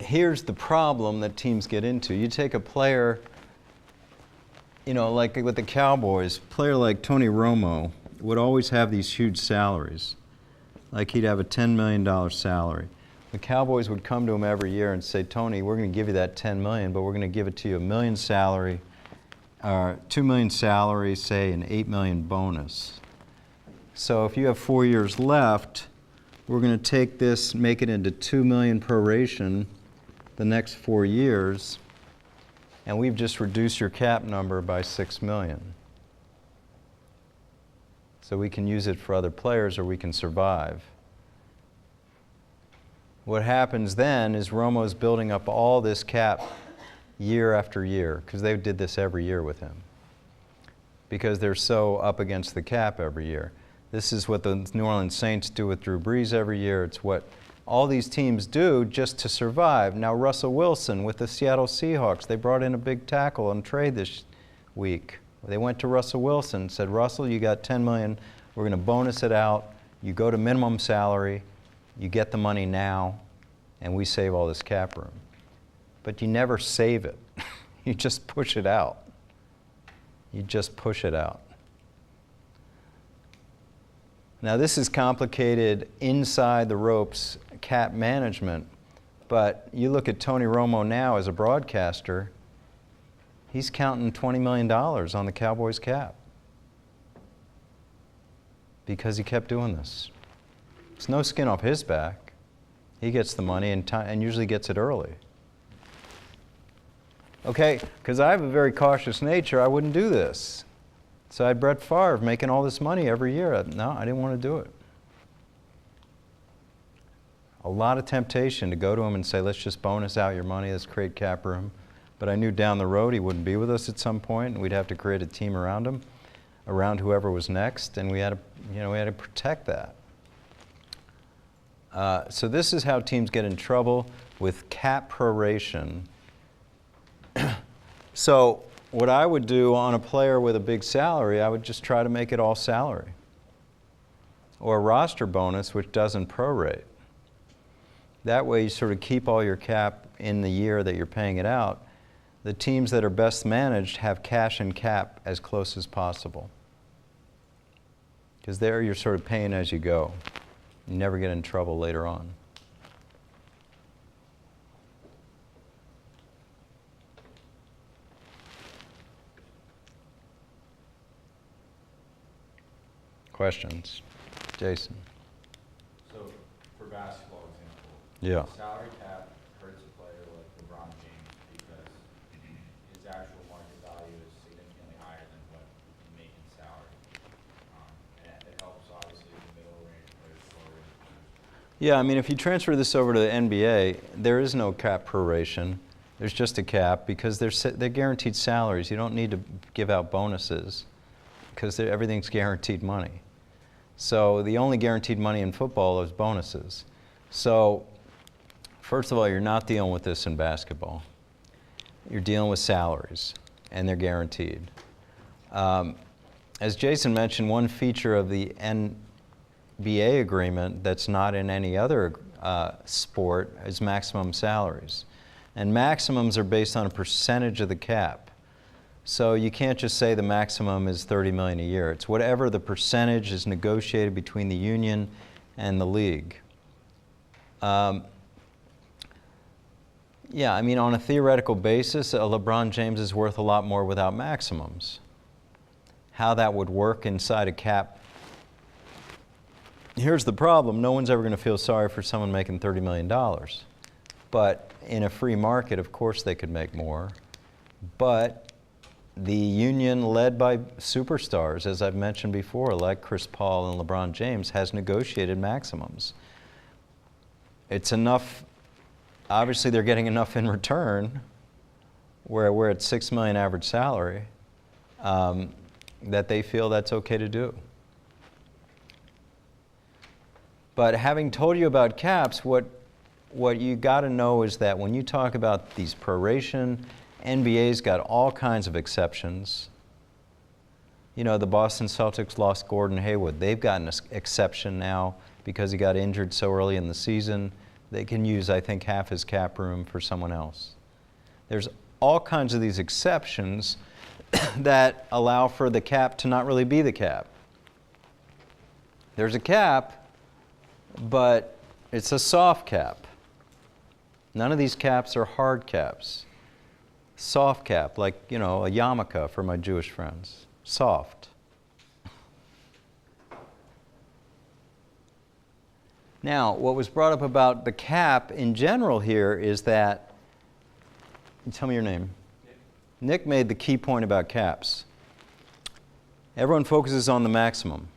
Here's the problem that teams get into. You take a player, you know, like with the Cowboys, a player like Tony Romo would always have these huge salaries. Like he'd have a $10 million salary. The Cowboys would come to him every year and say, Tony, we're going to give you that $10 million, but we're going to give it to you $1 million salary, $2 million salary, say an $8 million bonus. So if you have 4 years left, we're going to take this, make it into $2 million proration the next 4 years, and we've just reduced your cap number by $6 million. So we can use it for other players or we can survive. What happens then is Romo's building up all this cap year after year, because they did this every year with him, because they're so up against the cap every year. This is what the New Orleans Saints do with Drew Brees every year. It's what all these teams do just to survive. Now Russell Wilson with the Seattle Seahawks, they brought in a big tackle on trade this week. They went to Russell Wilson, said, Russell, you got $10 million, we're going to bonus it out, you go to minimum salary, you get the money now, and we save all this cap room. But you never save it. You just push it out. You just push it out. Now this is complicated inside the ropes cap management, but you look at Tony Romo now as a broadcaster, he's counting $20 million on the Cowboys cap because he kept doing this. It's no skin off his back. He gets the money and usually gets it early. Okay, because I have a very cautious nature, I wouldn't do this. So I had Brett Favre making all this money every year. No, I didn't want to do it. A lot of temptation to go to him and say, let's just bonus out your money, let's create cap room. But I knew down the road he wouldn't be with us at some point, and we'd have to create a team around him, around whoever was next, and we had to protect that. So this is how teams get in trouble with cap proration. So what I would do on a player with a big salary, I would just try to make it all salary. Or a roster bonus which doesn't prorate. That way you sort of keep all your cap in the year that you're paying it out. The teams that are best managed have cash and cap as close as possible. Because there you're sort of paying as you go. You never get in trouble later on. Questions? Jason? So, for basketball example, Yeah. salary cap hurts a player like LeBron James because his actual market value is significantly higher than what he can make in salary. And it helps, obviously, the middle range players, lower range players. Yeah, I mean, if you transfer this over to the NBA, there is no cap proration. There's just a cap because they're guaranteed salaries. You don't need to give out bonuses because everything's guaranteed money. So the only guaranteed money in football is bonuses. So first of all, you're not dealing with this in basketball. You're dealing with salaries, and they're guaranteed. As Jason mentioned, one feature of the NBA agreement that's not in any other sport is maximum salaries. And maximums are based on a percentage of the cap. So you can't just say the maximum is $30 million a year. It's whatever the percentage is negotiated between the union and the league. Yeah, I mean, on a theoretical basis, LeBron James is worth a lot more without maximums. How that would work inside a cap. Here's the problem. No one's ever going to feel sorry for someone making $30 million. But in a free market, of course they could make more. But the union led by superstars, as I've mentioned before, like Chris Paul and LeBron James, has negotiated maximums. It's enough, obviously they're getting enough in return, where we're at $6 million average salary, that they feel that's okay to do. But having told you about caps, what you got to know is that when you talk about these proration, NBA's got all kinds of exceptions. You know, the Boston Celtics lost Gordon Hayward. They've got an exception now because he got injured so early in the season. They can use, I think, half his cap room for someone else. There's all kinds of these exceptions that allow for the cap to not really be the cap. There's a cap, but it's a soft cap. None of these caps are hard caps. Soft cap, like, you know, a yarmulke for my Jewish friends. Soft. Now, what was brought up about the cap in general here is that, tell me your name. Nick made the key point about caps. Everyone focuses on the maximum.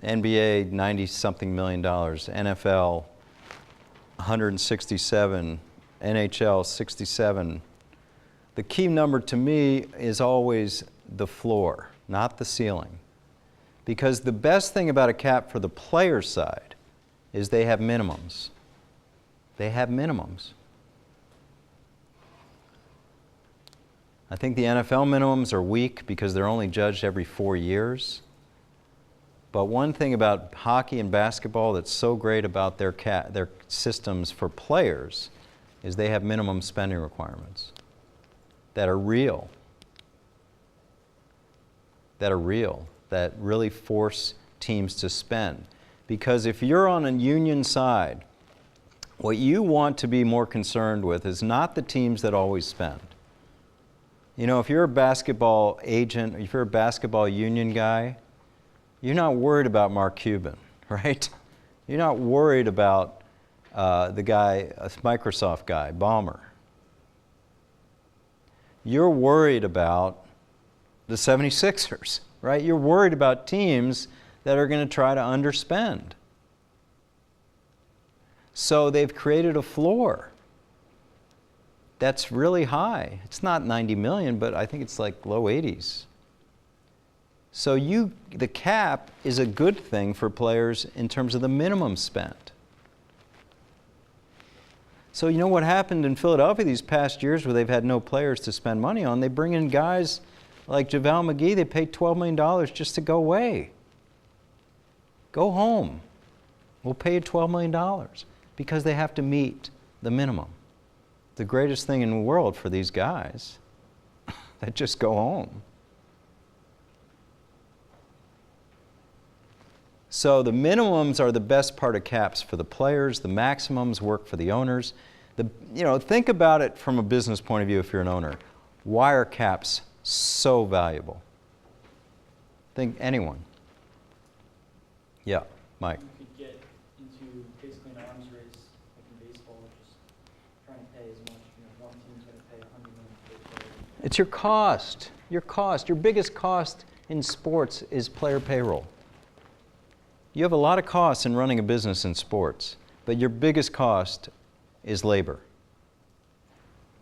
NBA, 90-something million dollars. NFL, 167. NHL, 67. The key number to me is always the floor, not the ceiling. Because the best thing about a cap for the player side is they have minimums. They have minimums. I think the NFL minimums are weak because they're only judged every 4 years. But one thing about hockey and basketball that's so great about their systems for players is they have minimum spending requirements that are real, that really force teams to spend. Because if you're on a union side, what you want to be more concerned with is not the teams that always spend. You know, if you're a basketball agent, if you're a basketball union guy, you're not worried about Mark Cuban, right? You're not worried about the guy, a Microsoft guy, Ballmer. You're worried about the 76ers, right? You're worried about teams that are going to try to underspend. So they've created a floor that's really high. It's not 90 million, but I think it's like low 80s. So the cap is a good thing for players in terms of the minimum spent. So you know what happened in Philadelphia these past years where they've had no players to spend money on? They bring in guys like JaVale McGee. They paid $12 million just to go away. Go home. We'll pay you $12 million because they have to meet the minimum. The greatest thing in the world for these guys that just go home. So the minimums are the best part of caps for the players. The maximums work for the owners. Think about it from a business point of view if you're an owner. Why are caps so valuable? Think anyone. Yeah, Mike. You could get into basically an arms race like in baseball, just trying to pay as much. One team's going to pay $100 million for a player. It's your cost. Your cost. Your biggest cost in sports is player payroll. You have a lot of costs in running a business in sports, but your biggest cost is labor.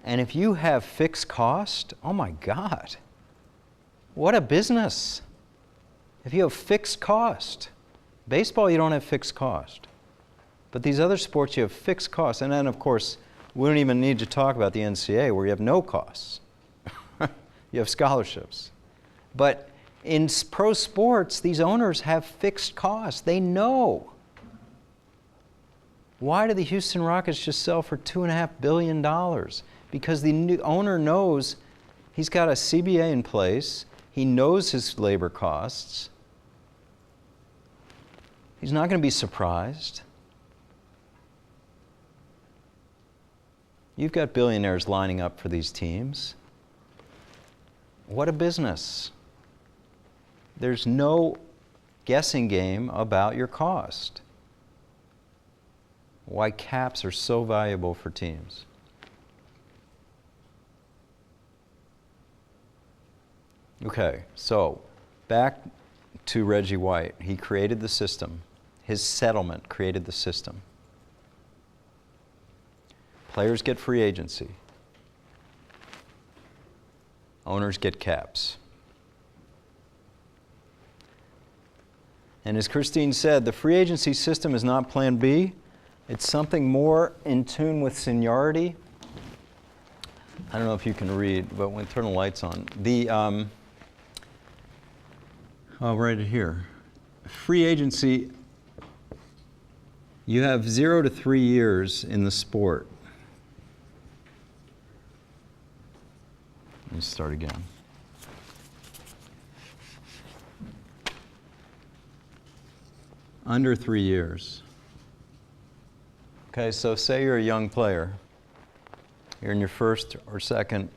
And if you have fixed cost, oh my God, what a business. If you have fixed cost. Baseball, you don't have fixed cost. But these other sports, you have fixed costs. And then, of course, we don't even need to talk about the NCAA where you have no costs. You have scholarships. But in pro sports, these owners have fixed costs. They know. Why do the Houston Rockets just sell for $2.5 billion? Because the new owner knows he's got a CBA in place. He knows his labor costs. He's not going to be surprised. You've got billionaires lining up for these teams. What a business. There's no guessing game about your cost. Why caps are so valuable for teams. Okay, so back to Reggie White. He created the system. His settlement created the system. Players get free agency. Owners get caps. And as Christine said, the free agency system is not plan B. It's something more in tune with seniority. I don't know if you can read, but when turn the lights on. Right here. Free agency, you have 0 to 3 years in the sport. Let me start again. Under 3 years. Okay, so say you're a young player. You're in your first or second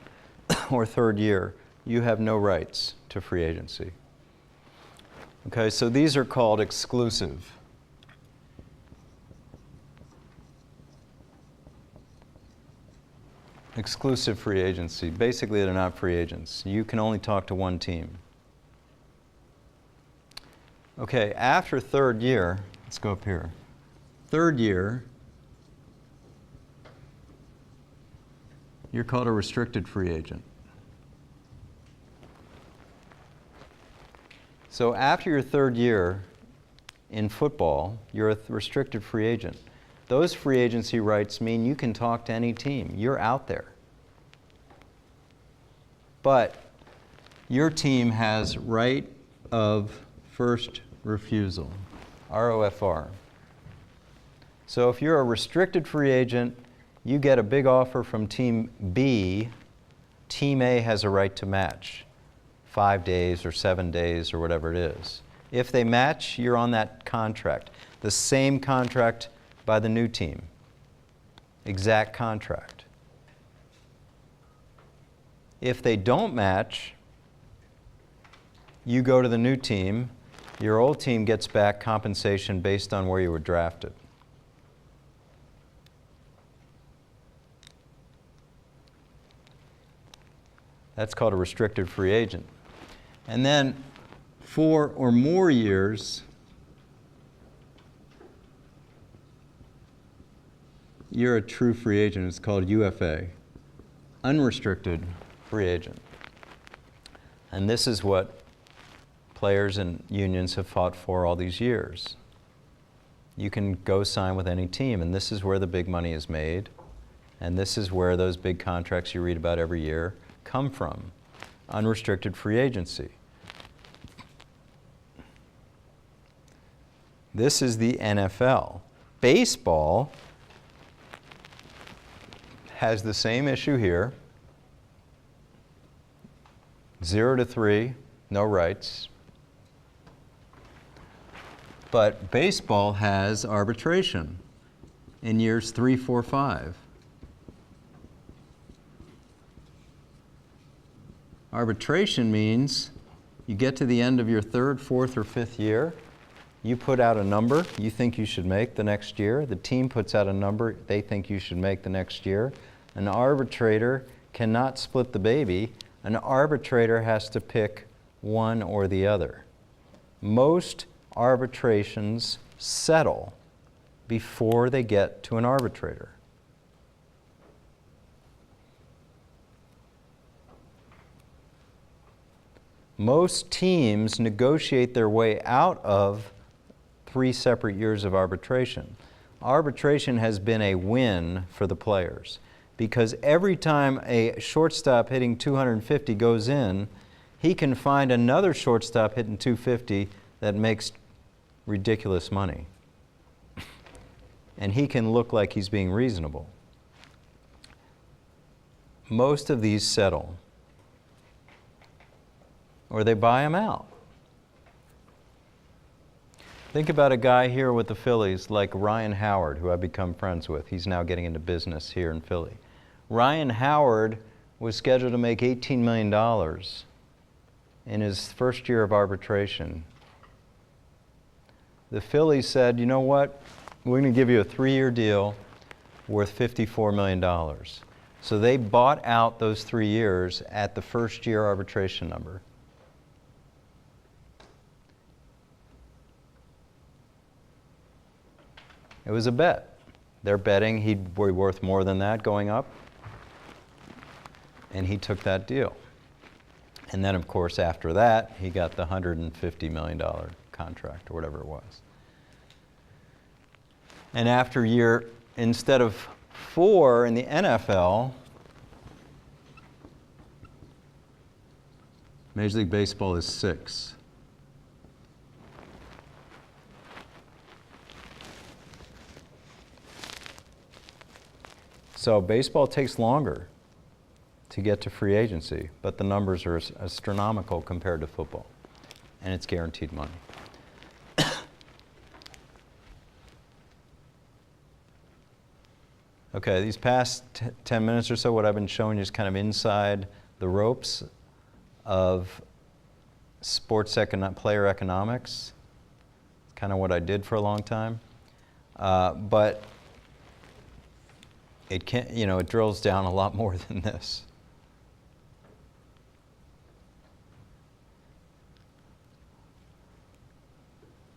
or third year. You have no rights to free agency. Okay, so these are called exclusive. Exclusive free agency. Basically, they're not free agents. You can only talk to one team. Okay, after third year, let's go up here. Third year, you're called a restricted free agent. So after your third year in football, you're a restricted free agent. Those free agency rights mean you can talk to any team. You're out there. But your team has right of first refusal, ROFR. So if you're a restricted free agent, you get a big offer from Team B, Team A has a right to match, 5 days or 7 days or whatever it is. If they match, you're on that contract. The same contract by the new team. Exact contract. If they don't match, you go to the new team. Your old team gets back compensation based on where you were drafted. That's called a restricted free agent. And then 4 or more years, you're a true free agent. It's called UFA, unrestricted free agent. And this is what players and unions have fought for all these years. You can go sign with any team, and this is where the big money is made, and this is where those big contracts you read about every year come from, unrestricted free agency. This is the NFL. Baseball has the same issue here. 0 to 3, no rights. But baseball has arbitration in years 3, 4, 5. Arbitration means you get to the end of your 3rd, 4th, or 5th year, you put out a number you think you should make the next year. The team puts out a number they think you should make the next year. An arbitrator cannot split the baby. An arbitrator has to pick one or the other. Most arbitrations settle before they get to an arbitrator. Most teams negotiate their way out of 3 separate years of arbitration. Arbitration has been a win for the players because every time a shortstop hitting 250 goes in, he can find another shortstop hitting 250 that makes ridiculous money. And he can look like he's being reasonable. Most of these settle, or they buy them out. Think about a guy here with the Phillies like Ryan Howard, who I've become friends with. He's now getting into business here in Philly. Ryan Howard was scheduled to make $18 million in his first year of arbitration. The Phillies said, you know what, we're going to give you a 3-year deal worth $54 million. So they bought out those 3 years at the first year arbitration number. It was a bet. They're betting he'd be worth more than that going up, and he took that deal. And then, of course, after that, he got the $150 million contract, or whatever it was. And after year, instead of 4 in the NFL, Major League Baseball is 6. So baseball takes longer to get to free agency, but the numbers are astronomical compared to football, and it's guaranteed money. Okay, these past 10 minutes or so, what I've been showing you is kind of inside the ropes of player economics. It's kind of what I did for a long time. But it can, it drills down a lot more than this.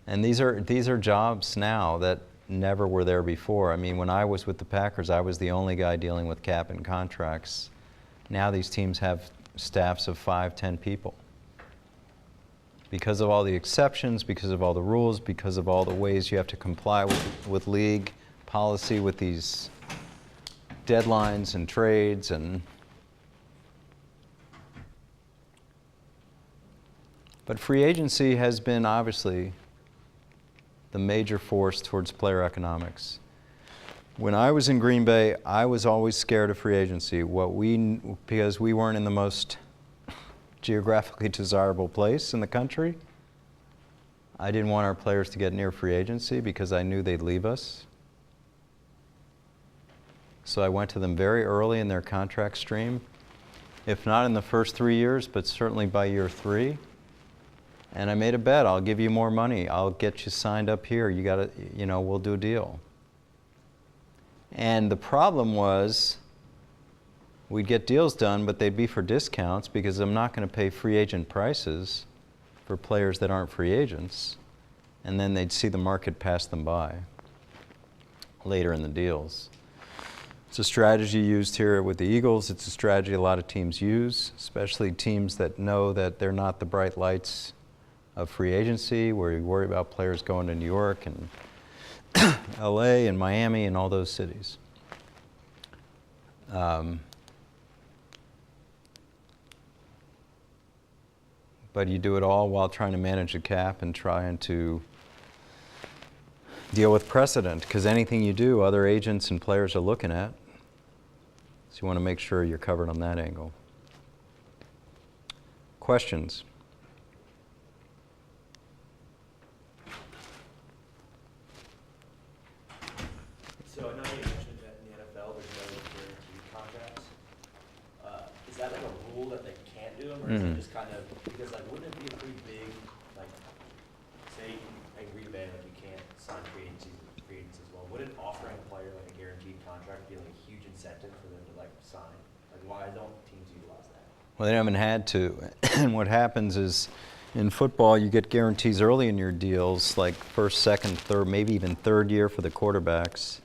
And these are jobs now that never were there before. I mean, when I was with the Packers, I was the only guy dealing with cap and contracts. Now these teams have staffs of 5, 10 people. Because of all the exceptions, because of all the rules, because of all the ways you have to comply with league policy, with these deadlines and trades and... But free agency has been obviously the major force towards player economics. When I was in Green Bay, I was always scared of free agency. Because we weren't in the most geographically desirable place in the country. I didn't want our players to get near free agency because I knew they'd leave us. So I went to them very early in their contract stream, if not in the first 3 years, but certainly by year 3. And I made a bet, I'll give you more money. I'll get you signed up here. You gotta, we'll do a deal. And the problem was, we'd get deals done, but they'd be for discounts because I'm not going to pay free agent prices for players that aren't free agents. And then they'd see the market pass them by later in the deals. It's a strategy used here with the Eagles. It's a strategy a lot of teams use, especially teams that know that they're not the bright lights of free agency, where you worry about players going to New York and LA and Miami and all those cities. But you do it all while trying to manage a cap and trying to deal with precedent, because anything you do, other agents and players are looking at. So you want to make sure you're covered on that angle. Questions? So I know you mentioned that in the NFL there's no guaranteed contracts. Is that like a rule that they can't do them, or is it just kind of, because like wouldn't it be a pretty big, like, say I agree to like you can't sign free agents as well, wouldn't offering a player like a guaranteed contract be like a huge incentive for them to like sign? Like why don't teams utilize that? Well, they haven't had to. And what happens is, in football, you get guarantees early in your deals, like first, second, third, maybe even third year for the quarterbacks.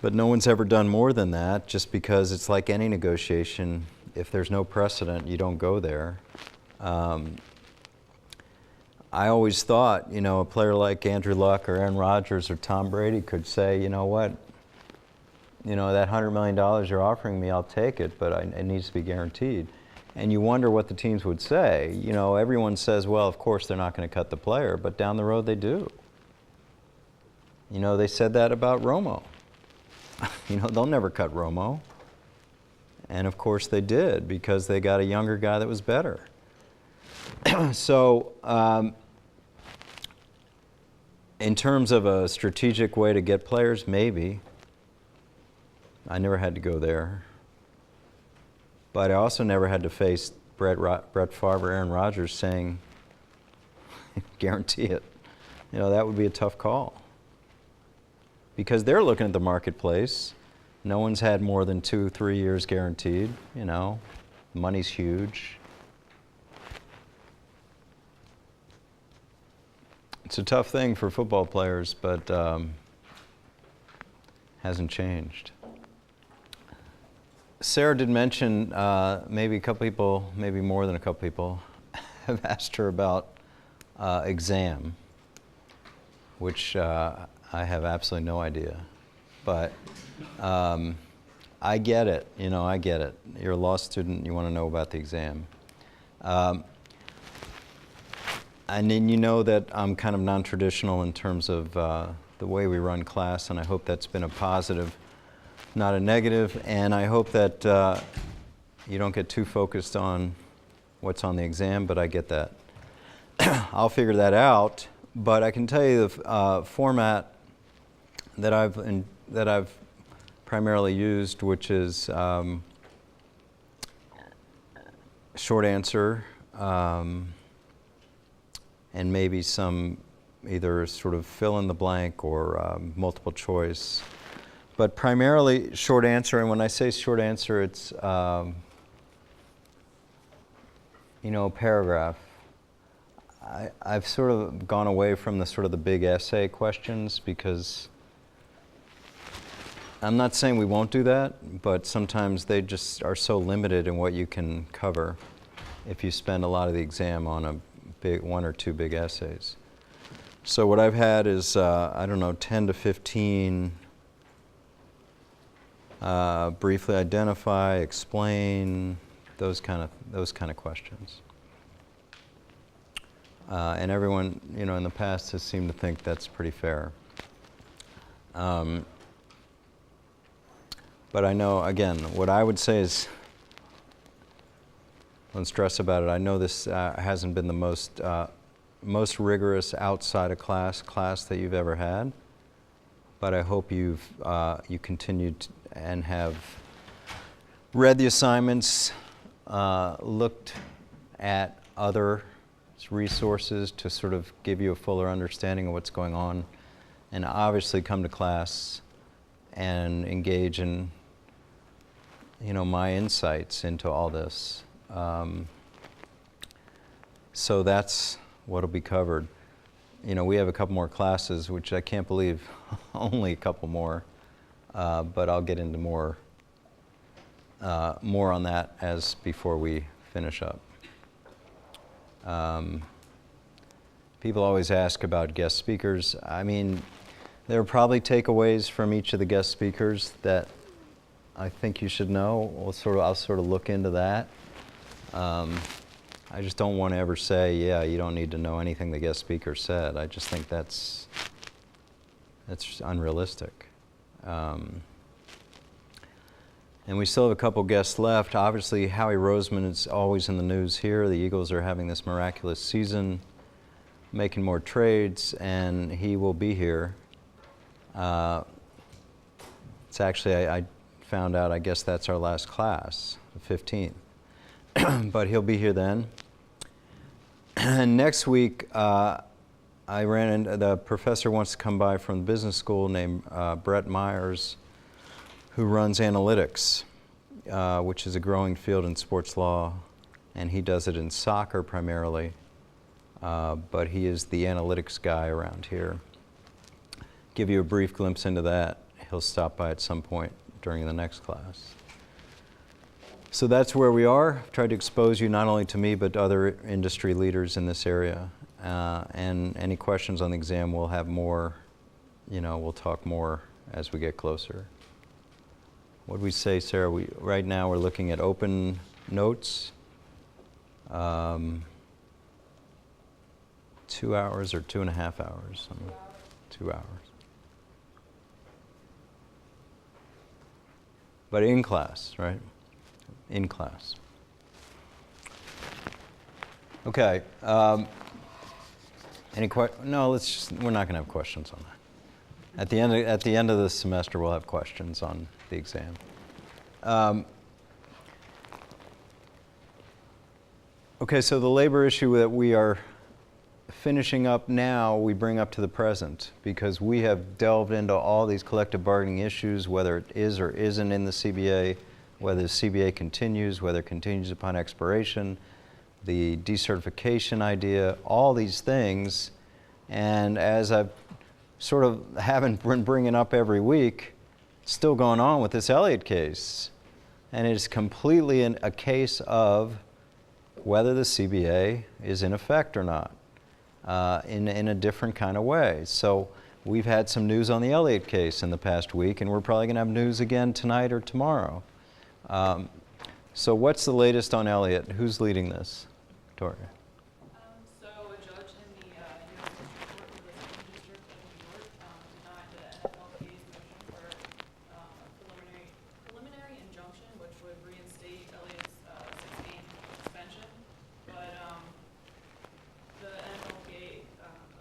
But no one's ever done more than that, just because it's like any negotiation. If there's no precedent, you don't go there. I always thought, a player like Andrew Luck or Aaron Rodgers or Tom Brady could say, you know what, that $100 million you're offering me, I'll take it, but it needs to be guaranteed. And you wonder what the teams would say. Everyone says, well, of course they're not going to cut the player, but down the road they do. They said that about Romo. They'll never cut Romo. And of course they did, because they got a younger guy that was better. So, in terms of a strategic way to get players, maybe. I never had to go there. But I also never had to face Brett Favre or Aaron Rodgers saying, guarantee it. That would be a tough call. Because they're looking at the marketplace. No one's had more than 2-3 years guaranteed. Money's huge. It's a tough thing for football players, but hasn't changed. Sarah did mention, maybe a couple people, maybe more than a couple people, have asked her about exam, which I have absolutely no idea. But I get it, I get it. You're a law student, you want to know about the exam. And then that I'm kind of non-traditional in terms of the way we run class, and I hope that's been a positive, not a negative, and I hope that you don't get too focused on what's on the exam, but I get that. I'll figure that out, but I can tell you the format that I've primarily used, which is short answer, and maybe some either sort of fill in the blank or multiple choice. But primarily short answer, and when I say short answer, it's a paragraph. I've sort of gone away from the sort of the big essay questions because I'm not saying we won't do that, but sometimes they just are so limited in what you can cover if you spend a lot of the exam on a big, 1 or 2 big essays. So what I've had is, I don't know, 10 to 15 briefly identify, explain, those kind of questions. And everyone, in the past has seemed to think that's pretty fair. But I know, again, what I would say is, don't stress about it. I know this hasn't been the most rigorous outside of class that you've ever had, but I hope you continued and have read the assignments, looked at other resources to sort of give you a fuller understanding of what's going on, and obviously come to class and engage in my insights into all this. So that's what'll be covered. We have a couple more classes, which I can't believe, only a couple more, but I'll get into more on that as before we finish up. People always ask about guest speakers. I mean, there are probably takeaways from each of the guest speakers that I think you should know. I'll sort of look into that. I just don't want to ever say, yeah, you don't need to know anything the guest speaker said. I just think that's unrealistic. And we still have a couple guests left. Obviously, Howie Roseman is always in the news here. The Eagles are having this miraculous season, making more trades, and he will be here. It's actually, I found out, I guess that's our last class, the 15th. But he'll be here then. And next week, I ran into, the professor wants to come by from the business school named Brett Myers, who runs analytics, which is a growing field in sports law, and he does it in soccer primarily, but he is the analytics guy around here. Give you a brief glimpse into that. He'll stop by at some point during the next class. So that's where we are. I've tried to expose you not only to me, but other industry leaders in this area. And any questions on the exam, we'll have more, we'll talk more as we get closer. What did we say, Sarah? Right now we're looking at open notes, 2 hours or 2.5 hours? 2 hours. But in class, right? In class. Okay. Any No, we're not going to have questions on that. At the end of the semester, we'll have questions on the exam. Okay, so the labor issue that we are finishing up now, we bring up to the present, because we have delved into all these collective bargaining issues, whether it is or isn't in the CBA, whether the CBA continues, whether it continues upon expiration, the decertification idea, all these things. And as I've sort of haven't been bringing up every week, still going on with this Elliott case. And it's completely a case of whether the CBA is in effect or not, in a different kind of way. So we've had some news on the Elliott case in the past week, and we're probably going to have news again tonight or tomorrow. So what's the latest on Elliott? Who's leading this? Victoria. So a judge in the U.S. District Court for the Southern District of New York denied the NFLPA's motion for a preliminary injunction, which would reinstate Elliott's 6-game suspension. But the NFLPA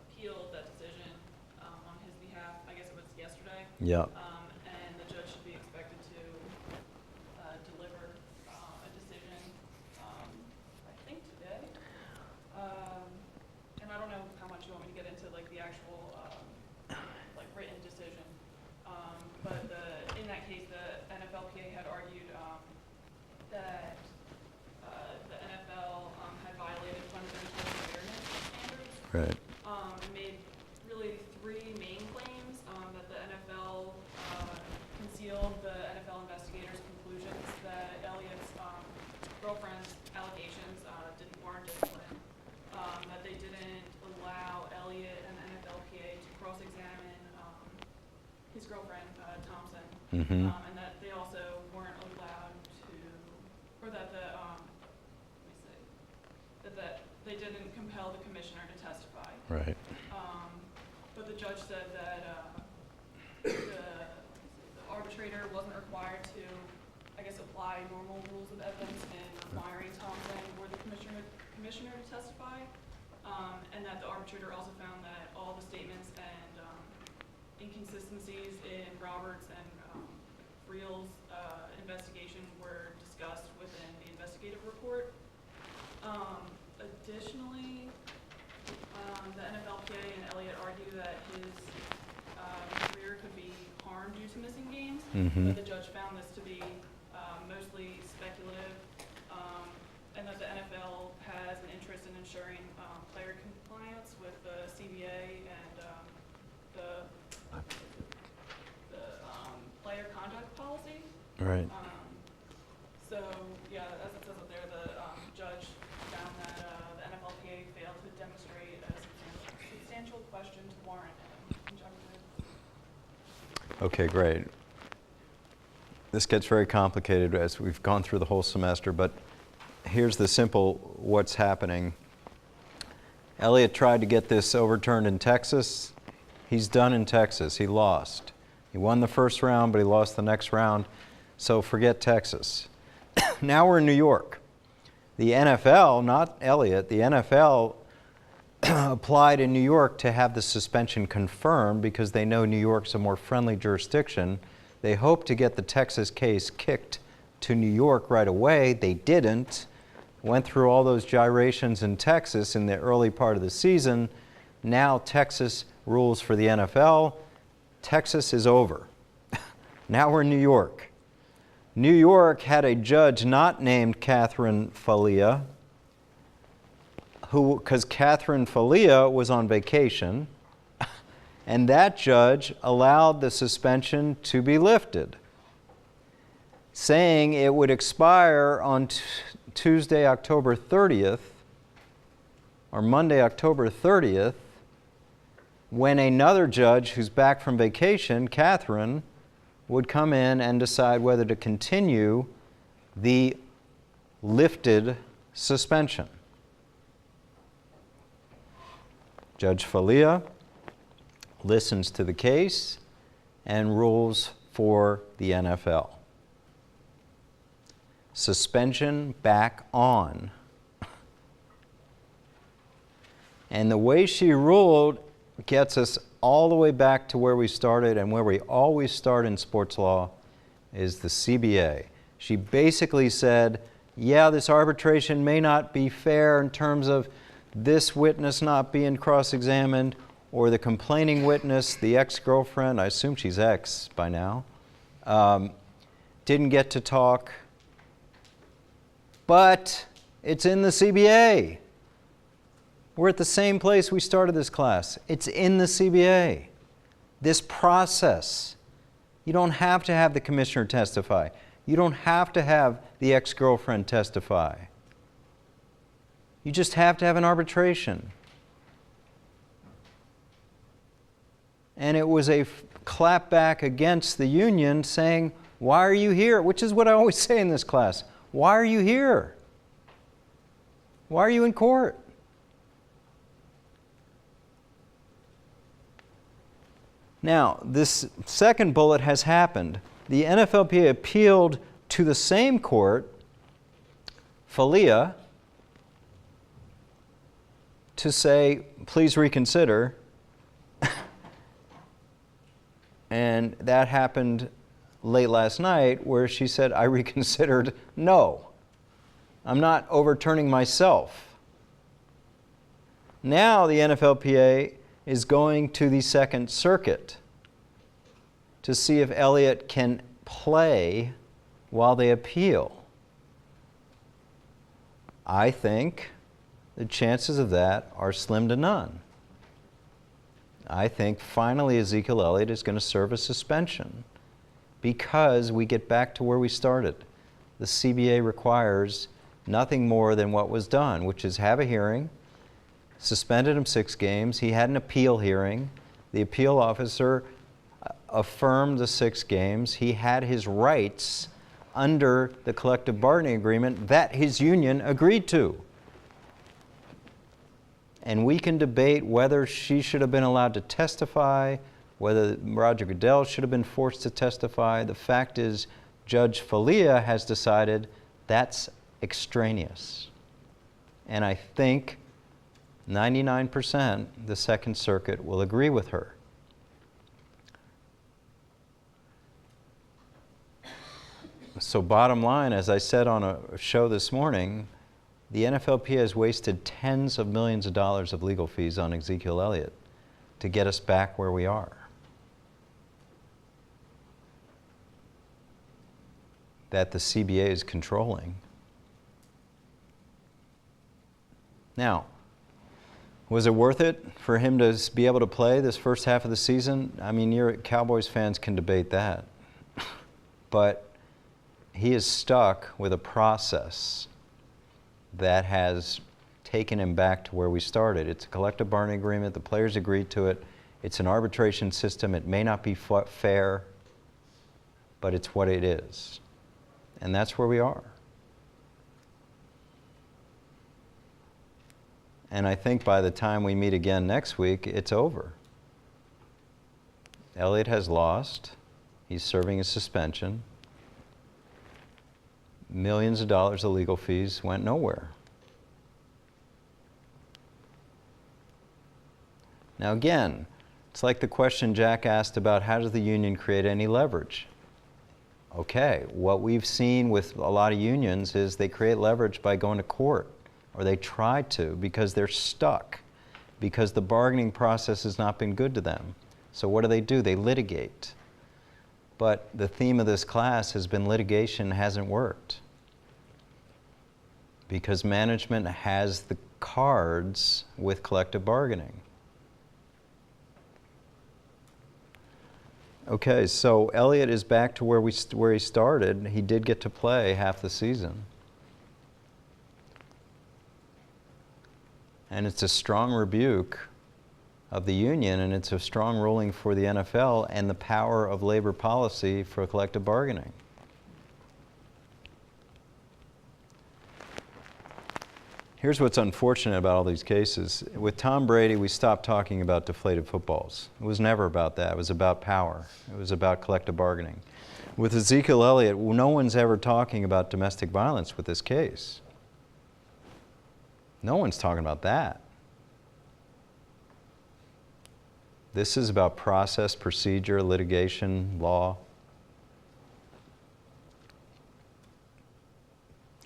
appealed that decision on his behalf. I guess it was yesterday. Yeah. And the judge should be expected to deliver a decision, I think today. And I don't know how much you want me to get into like the actual like written decision. But in that case, the NFLPA had argued that the NFL had violated fundamental fairness standards Right. It made really three main claims, that the NFL concealed the NFL investigators' conclusions that Elliott's girlfriend's allegations didn't warrant discipline, that they didn't allow Elliott and the NFLPA to cross-examine his girlfriend, Thompson, Mm-hmm. and that they also weren't allowed to, or that the, that they didn't compel the commissioner to testify. Right. But the judge said that the arbitrator wasn't required to, I guess, apply normal rules of evidence in requiring Thompson or the commissioner to testify, and that the arbitrator also found that all the statements and inconsistencies in Roberts and Friel's investigation were discussed within the investigative report. Additionally, the NFLPA and Elliott argue that his career could be harmed due to missing games, Mm-hmm. but the judge found this to be mostly speculative, and that the NFL has an interest in ensuring player compliance with the CBA and the player conduct policy. Right. So, yeah, as it says up there, the judge found that the NFLPA failed to demonstrate a substantial question to warrant an injunctive. Okay, great. This gets very complicated as we've gone through the whole semester, but here's the simple what's happening. Elliott tried to get this overturned in Texas. He's done in Texas. He lost. He won the first round, but he lost the next round. So forget Texas. Now we're in New York. The NFL, not Elliott, the NFL applied in New York to have the suspension confirmed because they know New York's a more friendly jurisdiction. They hoped to get the Texas case kicked to New York right away. They didn't. Went through all those gyrations in Texas in the early part of the season. Now Texas rules for the NFL. Texas is over. Now we're in New York. New York had a judge not named Catherine Falia, because Catherine Falia was on vacation, and that judge allowed the suspension to be lifted, saying it would expire on Tuesday, October 30th, or Monday, October 30th, when another judge who's back from vacation, Catherine, would come in and decide whether to continue the lifted suspension. Judge Falia listens to the case and rules for the NFL. Suspension back on. And the way she ruled gets us all the way back to where we started, and where we always start in sports law is the CBA. She basically said, yeah, this arbitration may not be fair in terms of this witness not being cross-examined, or the complaining witness, the ex-girlfriend, I assume she's ex by now, didn't get to talk. But it's in the CBA. We're at the same place we started this class. It's in the CBA. This process. You don't have to have the commissioner testify. You don't have to have the ex-girlfriend testify. You just have to have an arbitration. And it was a clapback against the union saying, why are you here? Which is what I always say in this class. Why are you here? Why are you in court? Now, this second bullet has happened. The NFLPA appealed to the same court, Falia, to say, please reconsider. And that happened late last night, where she said, I reconsidered, no. I'm not overturning myself. Now the NFLPA is going to the Second Circuit to see if Elliott can play while they appeal. I think the chances of that are slim to none. I think finally Ezekiel Elliott is going to serve a suspension because we get back to where we started. The CBA requires nothing more than what was done, which is have a hearing, suspended him 6 games. He had an appeal hearing. The appeal officer affirmed the 6 games. He had his rights under the collective bargaining agreement that his union agreed to. And we can debate whether she should have been allowed to testify, whether Roger Goodell should have been forced to testify. The fact is, Judge Falia has decided that's extraneous. And I think 99% the Second Circuit will agree with her. So bottom line, as I said on a show this morning, the NFLPA has wasted tens of millions of dollars of legal fees on Ezekiel Elliott to get us back where we are. That the CBA is controlling. Now, was it worth it for him to be able to play this first half of the season? I mean, Cowboys fans can debate that. But he is stuck with a process that has taken him back to where we started. It's a collective bargaining agreement. The players agreed to it. It's an arbitration system. It may not be fair, but it's what it is. And that's where we are. And I think by the time we meet again next week, it's over. Elliott has lost. He's serving a suspension. Millions of dollars of legal fees went nowhere. Now again, it's like the question Jack asked about how does the union create any leverage? Okay, what we've seen with a lot of unions is they create leverage by going to court, or they try to, because they're stuck, because the bargaining process has not been good to them. So what do? They litigate. But the theme of this class has been litigation hasn't worked, because management has the cards with collective bargaining. Okay, so Elliott is back to where he started. He did get to play half the season. And it's a strong rebuke of the union, and it's a strong ruling for the NFL and the power of labor policy for collective bargaining. Here's what's unfortunate about all these cases. With Tom Brady, we stopped talking about deflated footballs. It was never about that. It was about power. It was about collective bargaining. With Ezekiel Elliott, no one's ever talking about domestic violence with this case. No one's talking about that. This is about process, procedure, litigation, law.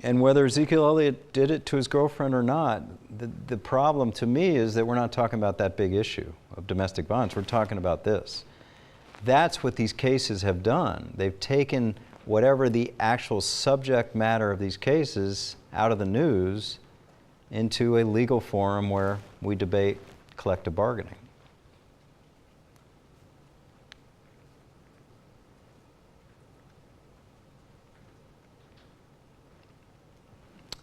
And whether Ezekiel Elliott did it to his girlfriend or not, the problem to me is that we're not talking about that big issue of domestic violence. We're talking about this. That's what these cases have done. They've taken whatever the actual subject matter of these cases out of the news into a legal forum where we debate collective bargaining.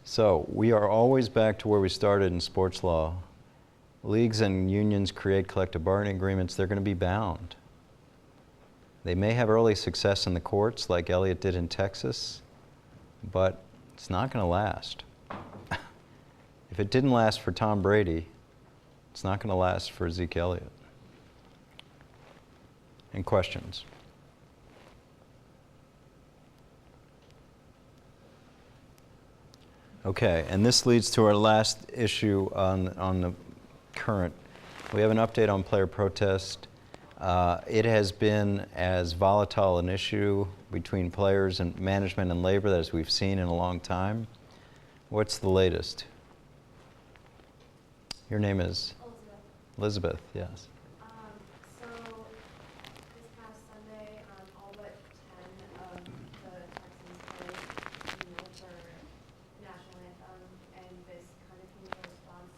So we are always back to where we started in sports law. Leagues and unions create collective bargaining agreements. They're going to be bound. They may have early success in the courts like Elliott did in Texas, but it's not going to last. If it didn't last for Tom Brady, it's not going to last for Ezekiel Elliott. Any questions? Okay, and this leads to our last issue on the current. We have an update on player protest. It has been as volatile an issue between players and management and labor as we've seen in a long time. What's the latest? Your name is? Elizabeth, yes. So this past Sunday, all but 10 of the Texans played for national anthem, and this kind of came in response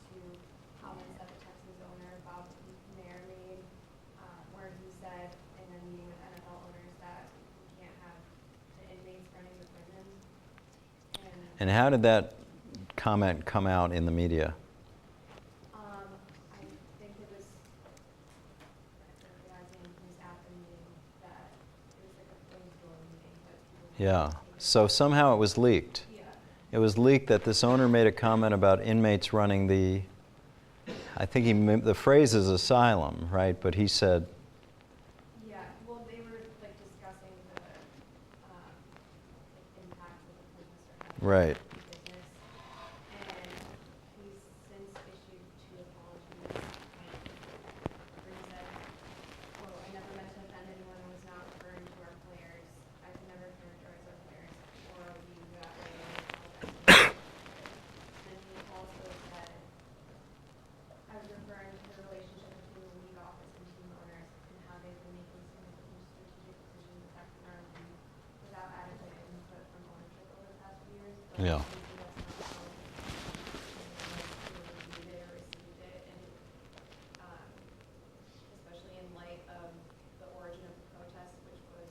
And how did that comment come out in the media? I think it was, I think it was at the meeting that it was like a closed door meeting, but people. Yeah. So somehow it was leaked. Yeah. It was leaked that this owner made a comment about inmates running the, I think the phrase is asylum, right? But he said, Yeah, well, they were like discussing the like, impact that the business are having right. on the business. And he's since issued 2 apologies. Where he said, quote, "I never meant to offend anyone and was not referring to our players. I've never characterized our players or you that way. And I apologize." And he also said, "I was referring to the relationship between the league office and team owners and how they've been making significant strategic decisions affecting our league without adequate input from ownership over the past few years." But Yeah. obviously that's not how they reviewed it or received it. And especially in light of the origin of the protest, which was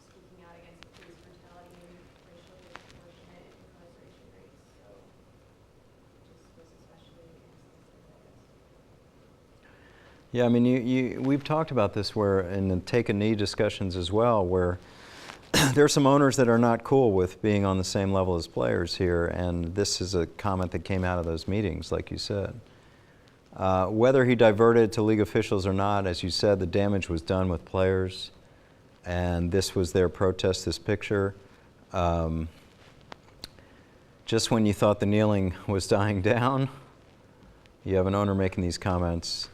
speaking out against police brutality and racially disproportionate incarceration rates. So just was especially insensitive, I guess. Yeah, I mean, we've talked about this where in the take a knee discussions as well, where there are some owners that are not cool with being on the same level as players here, and this is a comment that came out of those meetings, like you said. Whether he diverted to league officials or not, as you said, the damage was done with players, and this was their protest, this picture. Just when you thought the kneeling was dying down, you have an owner making these comments.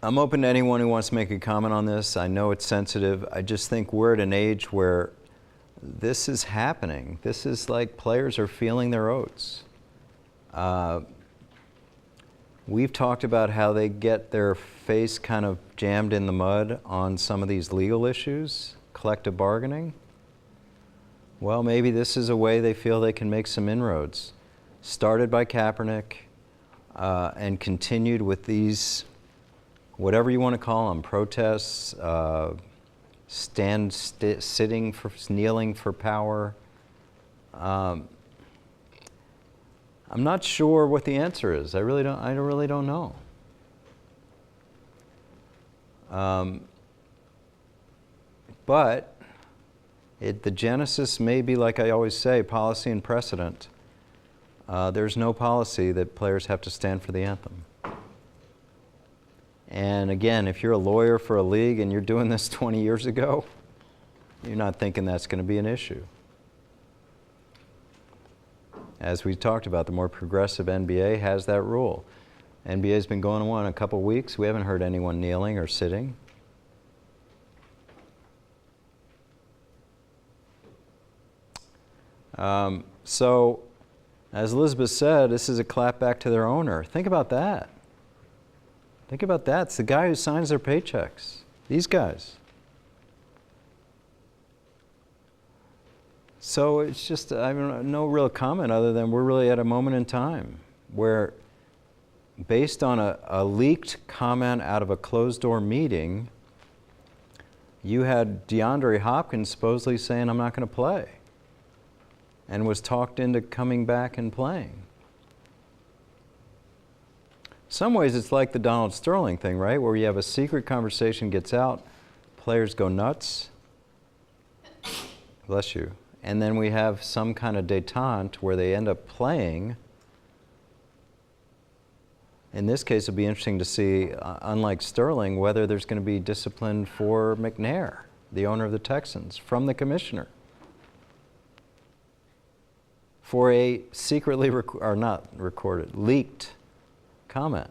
I'm open to anyone who wants to make a comment on this. I know it's sensitive. I just think we're at an age where this is happening. This is like players are feeling their oats. We've talked about how they get their face kind of jammed in the mud on some of these legal issues, collective bargaining. Well, maybe this is a way they feel they can make some inroads. Started by Kaepernick and continued with these, whatever you want to call them, protests, sitting for, kneeling for power. I'm not sure what the answer is. I really don't know. But the genesis may be, like I always say, policy and precedent. There's no policy that players have to stand for the anthem. And again, if you're a lawyer for a league and you're doing this 20 years ago, you're not thinking that's going to be an issue. As we talked about, the more progressive NBA has that rule. NBA's been going on a couple weeks. We haven't heard anyone kneeling or sitting. So, as Elizabeth said, this is a clap back to their owner. Think about that. Think about that. It's the guy who signs their paychecks. These guys. So it's just, I mean, no real comment other than we're really at a moment in time where, based on a leaked comment out of a closed-door meeting, you had DeAndre Hopkins supposedly saying, "I'm not going to play," and was talked into coming back and playing. Some ways it's like the Donald Sterling thing, right? Where you have a secret conversation gets out, players go nuts. Bless you. And then we have some kind of détente where they end up playing. In this case, it'll be interesting to see, unlike Sterling, whether there's going to be discipline for McNair, the owner of the Texans, from the commissioner, for a secretly, or not recorded, leaked comment.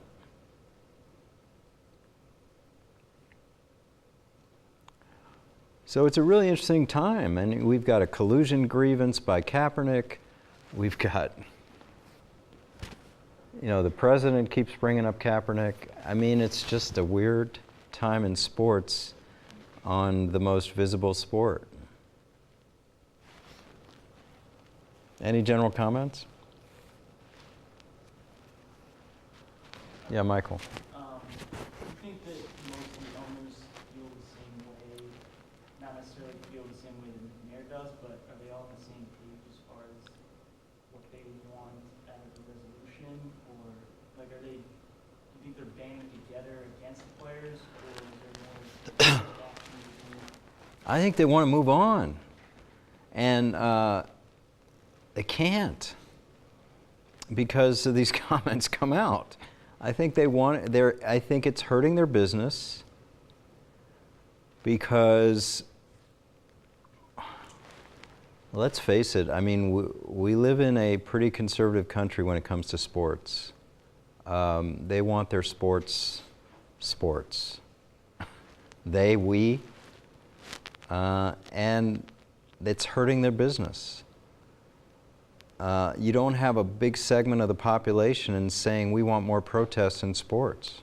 So it's a really interesting time, and we've got a collusion grievance by Kaepernick. We've got, the president keeps bringing up Kaepernick. I mean, it's just a weird time in sports on the most visible sport. Any general comments? Yeah, Michael. I think that most of the owners feel the same way Like, do you think they're banding together against the players, or is there more action between? I think they want to move on. And they can't because of these comments come out. I think I think it's hurting their business because, let's face it, I mean, we live in a pretty conservative country when it comes to sports. They want their sports. We, and it's hurting their business. You don't have a big segment of the population and saying we want more protests in sports.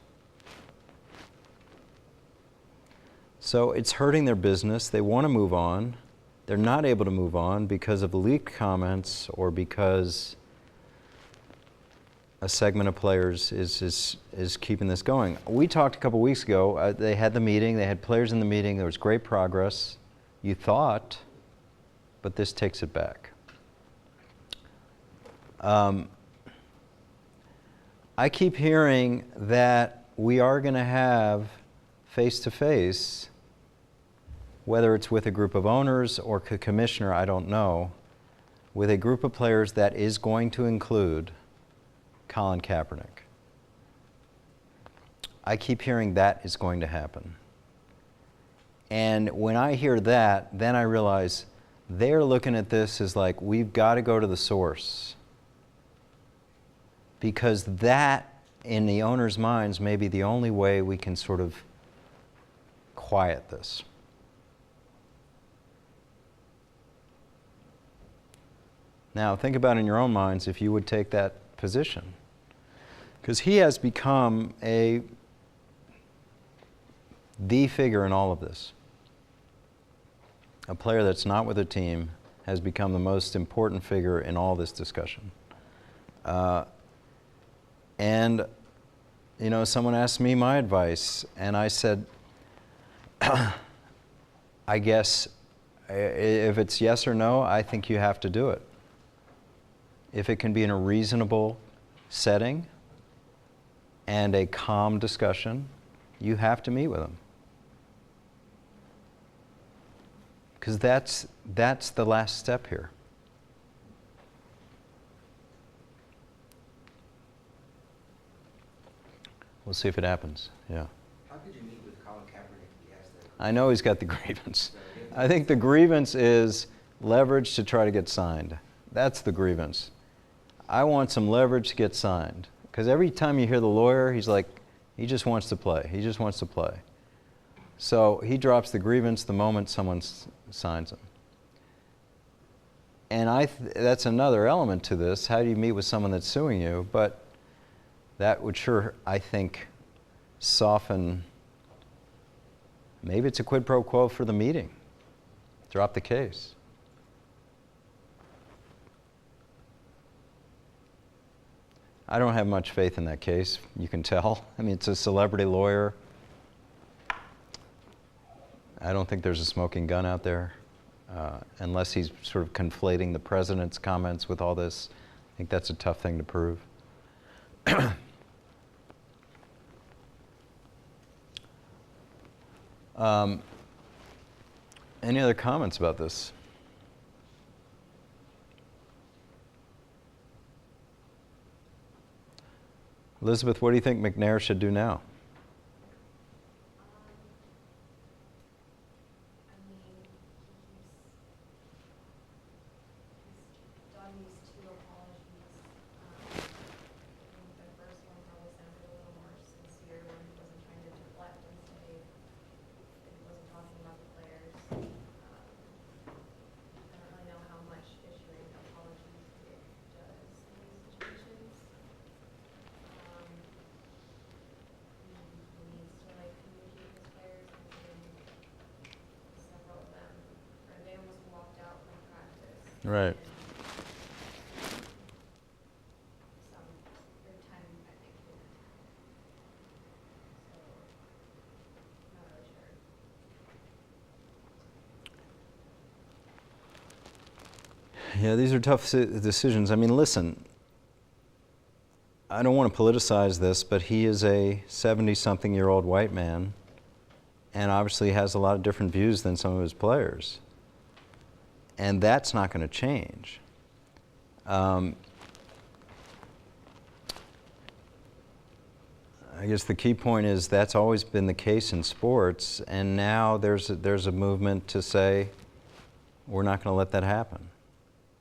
So it's hurting their business. They want to move on. They're not able to move on because of leaked comments or because a segment of players is keeping this going. We talked a couple weeks ago. They had the meeting. They had players in the meeting. There was great progress. You thought, but this takes it back. I keep hearing that we are going to have face-to-face, whether it's with a group of owners or a commissioner, I don't know, with a group of players that is going to include Colin Kaepernick. I keep hearing that is going to happen. And when I hear that, then I realize they're looking at this as like, we've got to go to the source. Because that, in the owners' minds, may be the only way we can sort of quiet this. Now, think about in your own minds if you would take that position. Because he has become the figure in all of this. A player that's not with a team has become the most important figure in all this discussion. And, you know, someone asked me my advice, and I said, I guess if it's yes or no, I think you have to do it. If it can be in a reasonable setting and a calm discussion, you have to meet with them. Because that's the last step here. We'll see if it happens. Yeah. How could you meet with Colin Kaepernick if he has that? I know he's got the grievance. I think the grievance is leverage to try to get signed. That's the grievance. I want some leverage to get signed. Because every time you hear the lawyer, he's like, he just wants to play. He just wants to play. So he drops the grievance the moment someone signs him. And that's another element to this. How do you meet with someone that's suing you? But that would sure, I think, soften. Maybe it's a quid pro quo for the meeting. Drop the case. I don't have much faith in that case, you can tell. I mean, it's a celebrity lawyer. I don't think there's a smoking gun out there, unless he's sort of conflating the president's comments with all this. I think that's a tough thing to prove. Any other comments about this? Elizabeth, what do you think McNair should do now? Right. Yeah, these are tough decisions. I mean, listen, I don't want to politicize this, but he is a 70-something-year-old white man and obviously has a lot of different views than some of his players. And that's not going to change. I guess the key point is that's always been the case in sports, and now there's a movement to say we're not going to let that happen,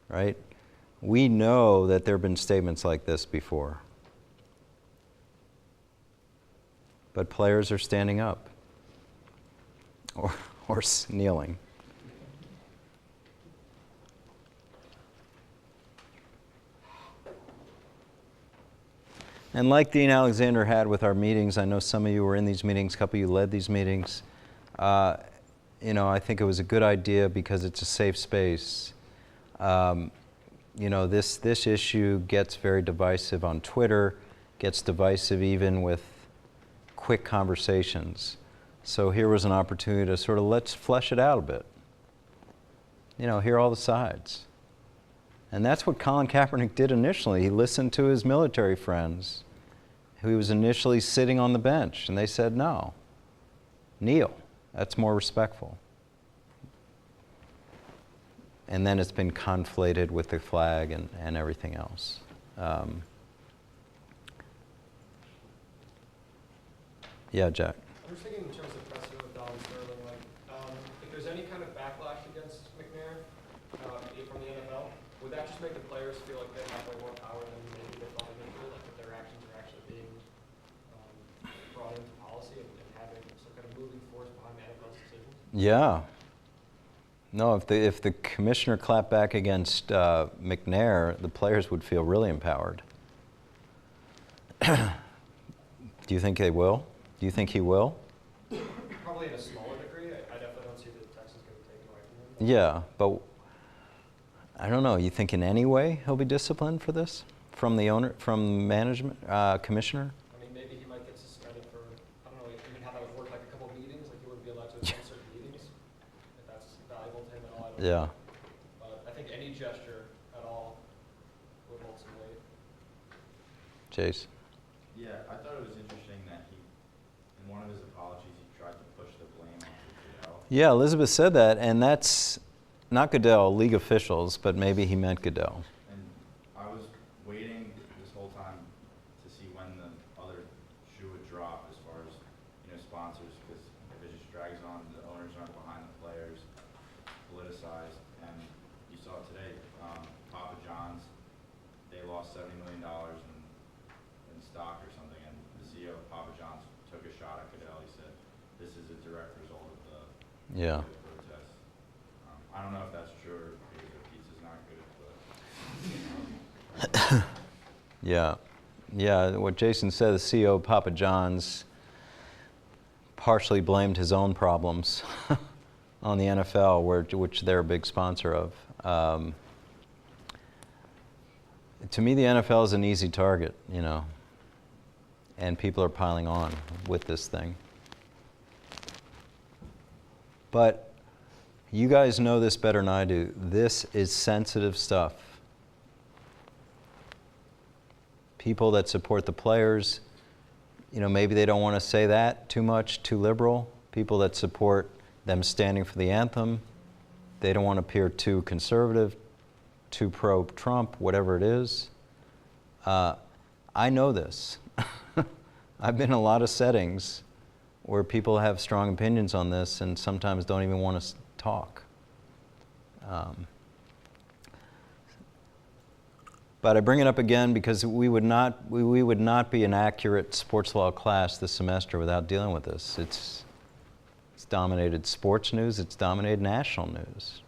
right? We know that there have been statements like this before, but players are standing up or kneeling. And like Dean Alexander had with our meetings, I know some of you were in these meetings, a couple of you led these meetings. You know, I think it was a good idea because it's a safe space. You know, this issue gets very divisive on Twitter, gets divisive even with quick conversations. So here was an opportunity to sort of let's flesh it out a bit. You know, hear all the sides. And that's what Colin Kaepernick did initially. He listened to his military friends, who he was initially sitting on the bench, and they said, no, kneel. That's more respectful. And then it's been conflated with the flag and everything else. Yeah, Jack. I was thinking in terms of precedent with Don Sterling, like, if there's any kind of backlash against McNair from the NFL, would that just make the players feel like they have way more power than maybe they're falling into, like that their actions are actually being brought into policy and having some kind of moving force behind the NFL's decisions? Yeah. No, if the commissioner clapped back against McNair, the players would feel really empowered. Do you think they will? Do you think he will? Probably in a smaller degree. I definitely don't see the Texans going to take it away from him. Yeah, but I don't know. You think in any way he'll be disciplined for this from the owner, from management, commissioner? I mean, maybe he might get suspended for, I don't know, even how that would work, like a couple of meetings, like he wouldn't be allowed to attend certain meetings, if that's valuable to him at all. I don't know. Yeah. But I think any gesture at all would hold some weight. Chase. Yeah, I thought it was interesting that he, in one of his apologies, he tried to push the blame onto Goodell. Yeah, Elizabeth said that, and that's not Goodell, league officials, but maybe he meant Goodell. And I was waiting this whole time to see when the other shoe would drop as far as, you know, sponsors, because if it just drags on, the owners aren't behind the players, politicized, and you saw it today. Papa John's, they lost $70 million in stock or something, and the CEO of Papa John's took a shot at Goodell. He said, "This is a direct result of the Yeah. protests." I don't know if that's true because their pizza's not good, but Yeah. Yeah, what Jason said, the CEO of Papa John's partially blamed his own problems on the NFL, which they're a big sponsor of. To me, the NFL is an easy target, you know, and people are piling on with this thing. But you guys know this better than I do. This is sensitive stuff. People that support the players, you know, maybe they don't want to say that too much, too liberal. People that support them standing for the anthem, they don't want to appear too conservative, too pro-Trump, whatever it is. I know this. I've been in a lot of settings where people have strong opinions on this and sometimes don't even want to talk. But I bring it up again because we would not be an accurate sports law class this semester without dealing with this. It's dominated sports news, it's dominated national news.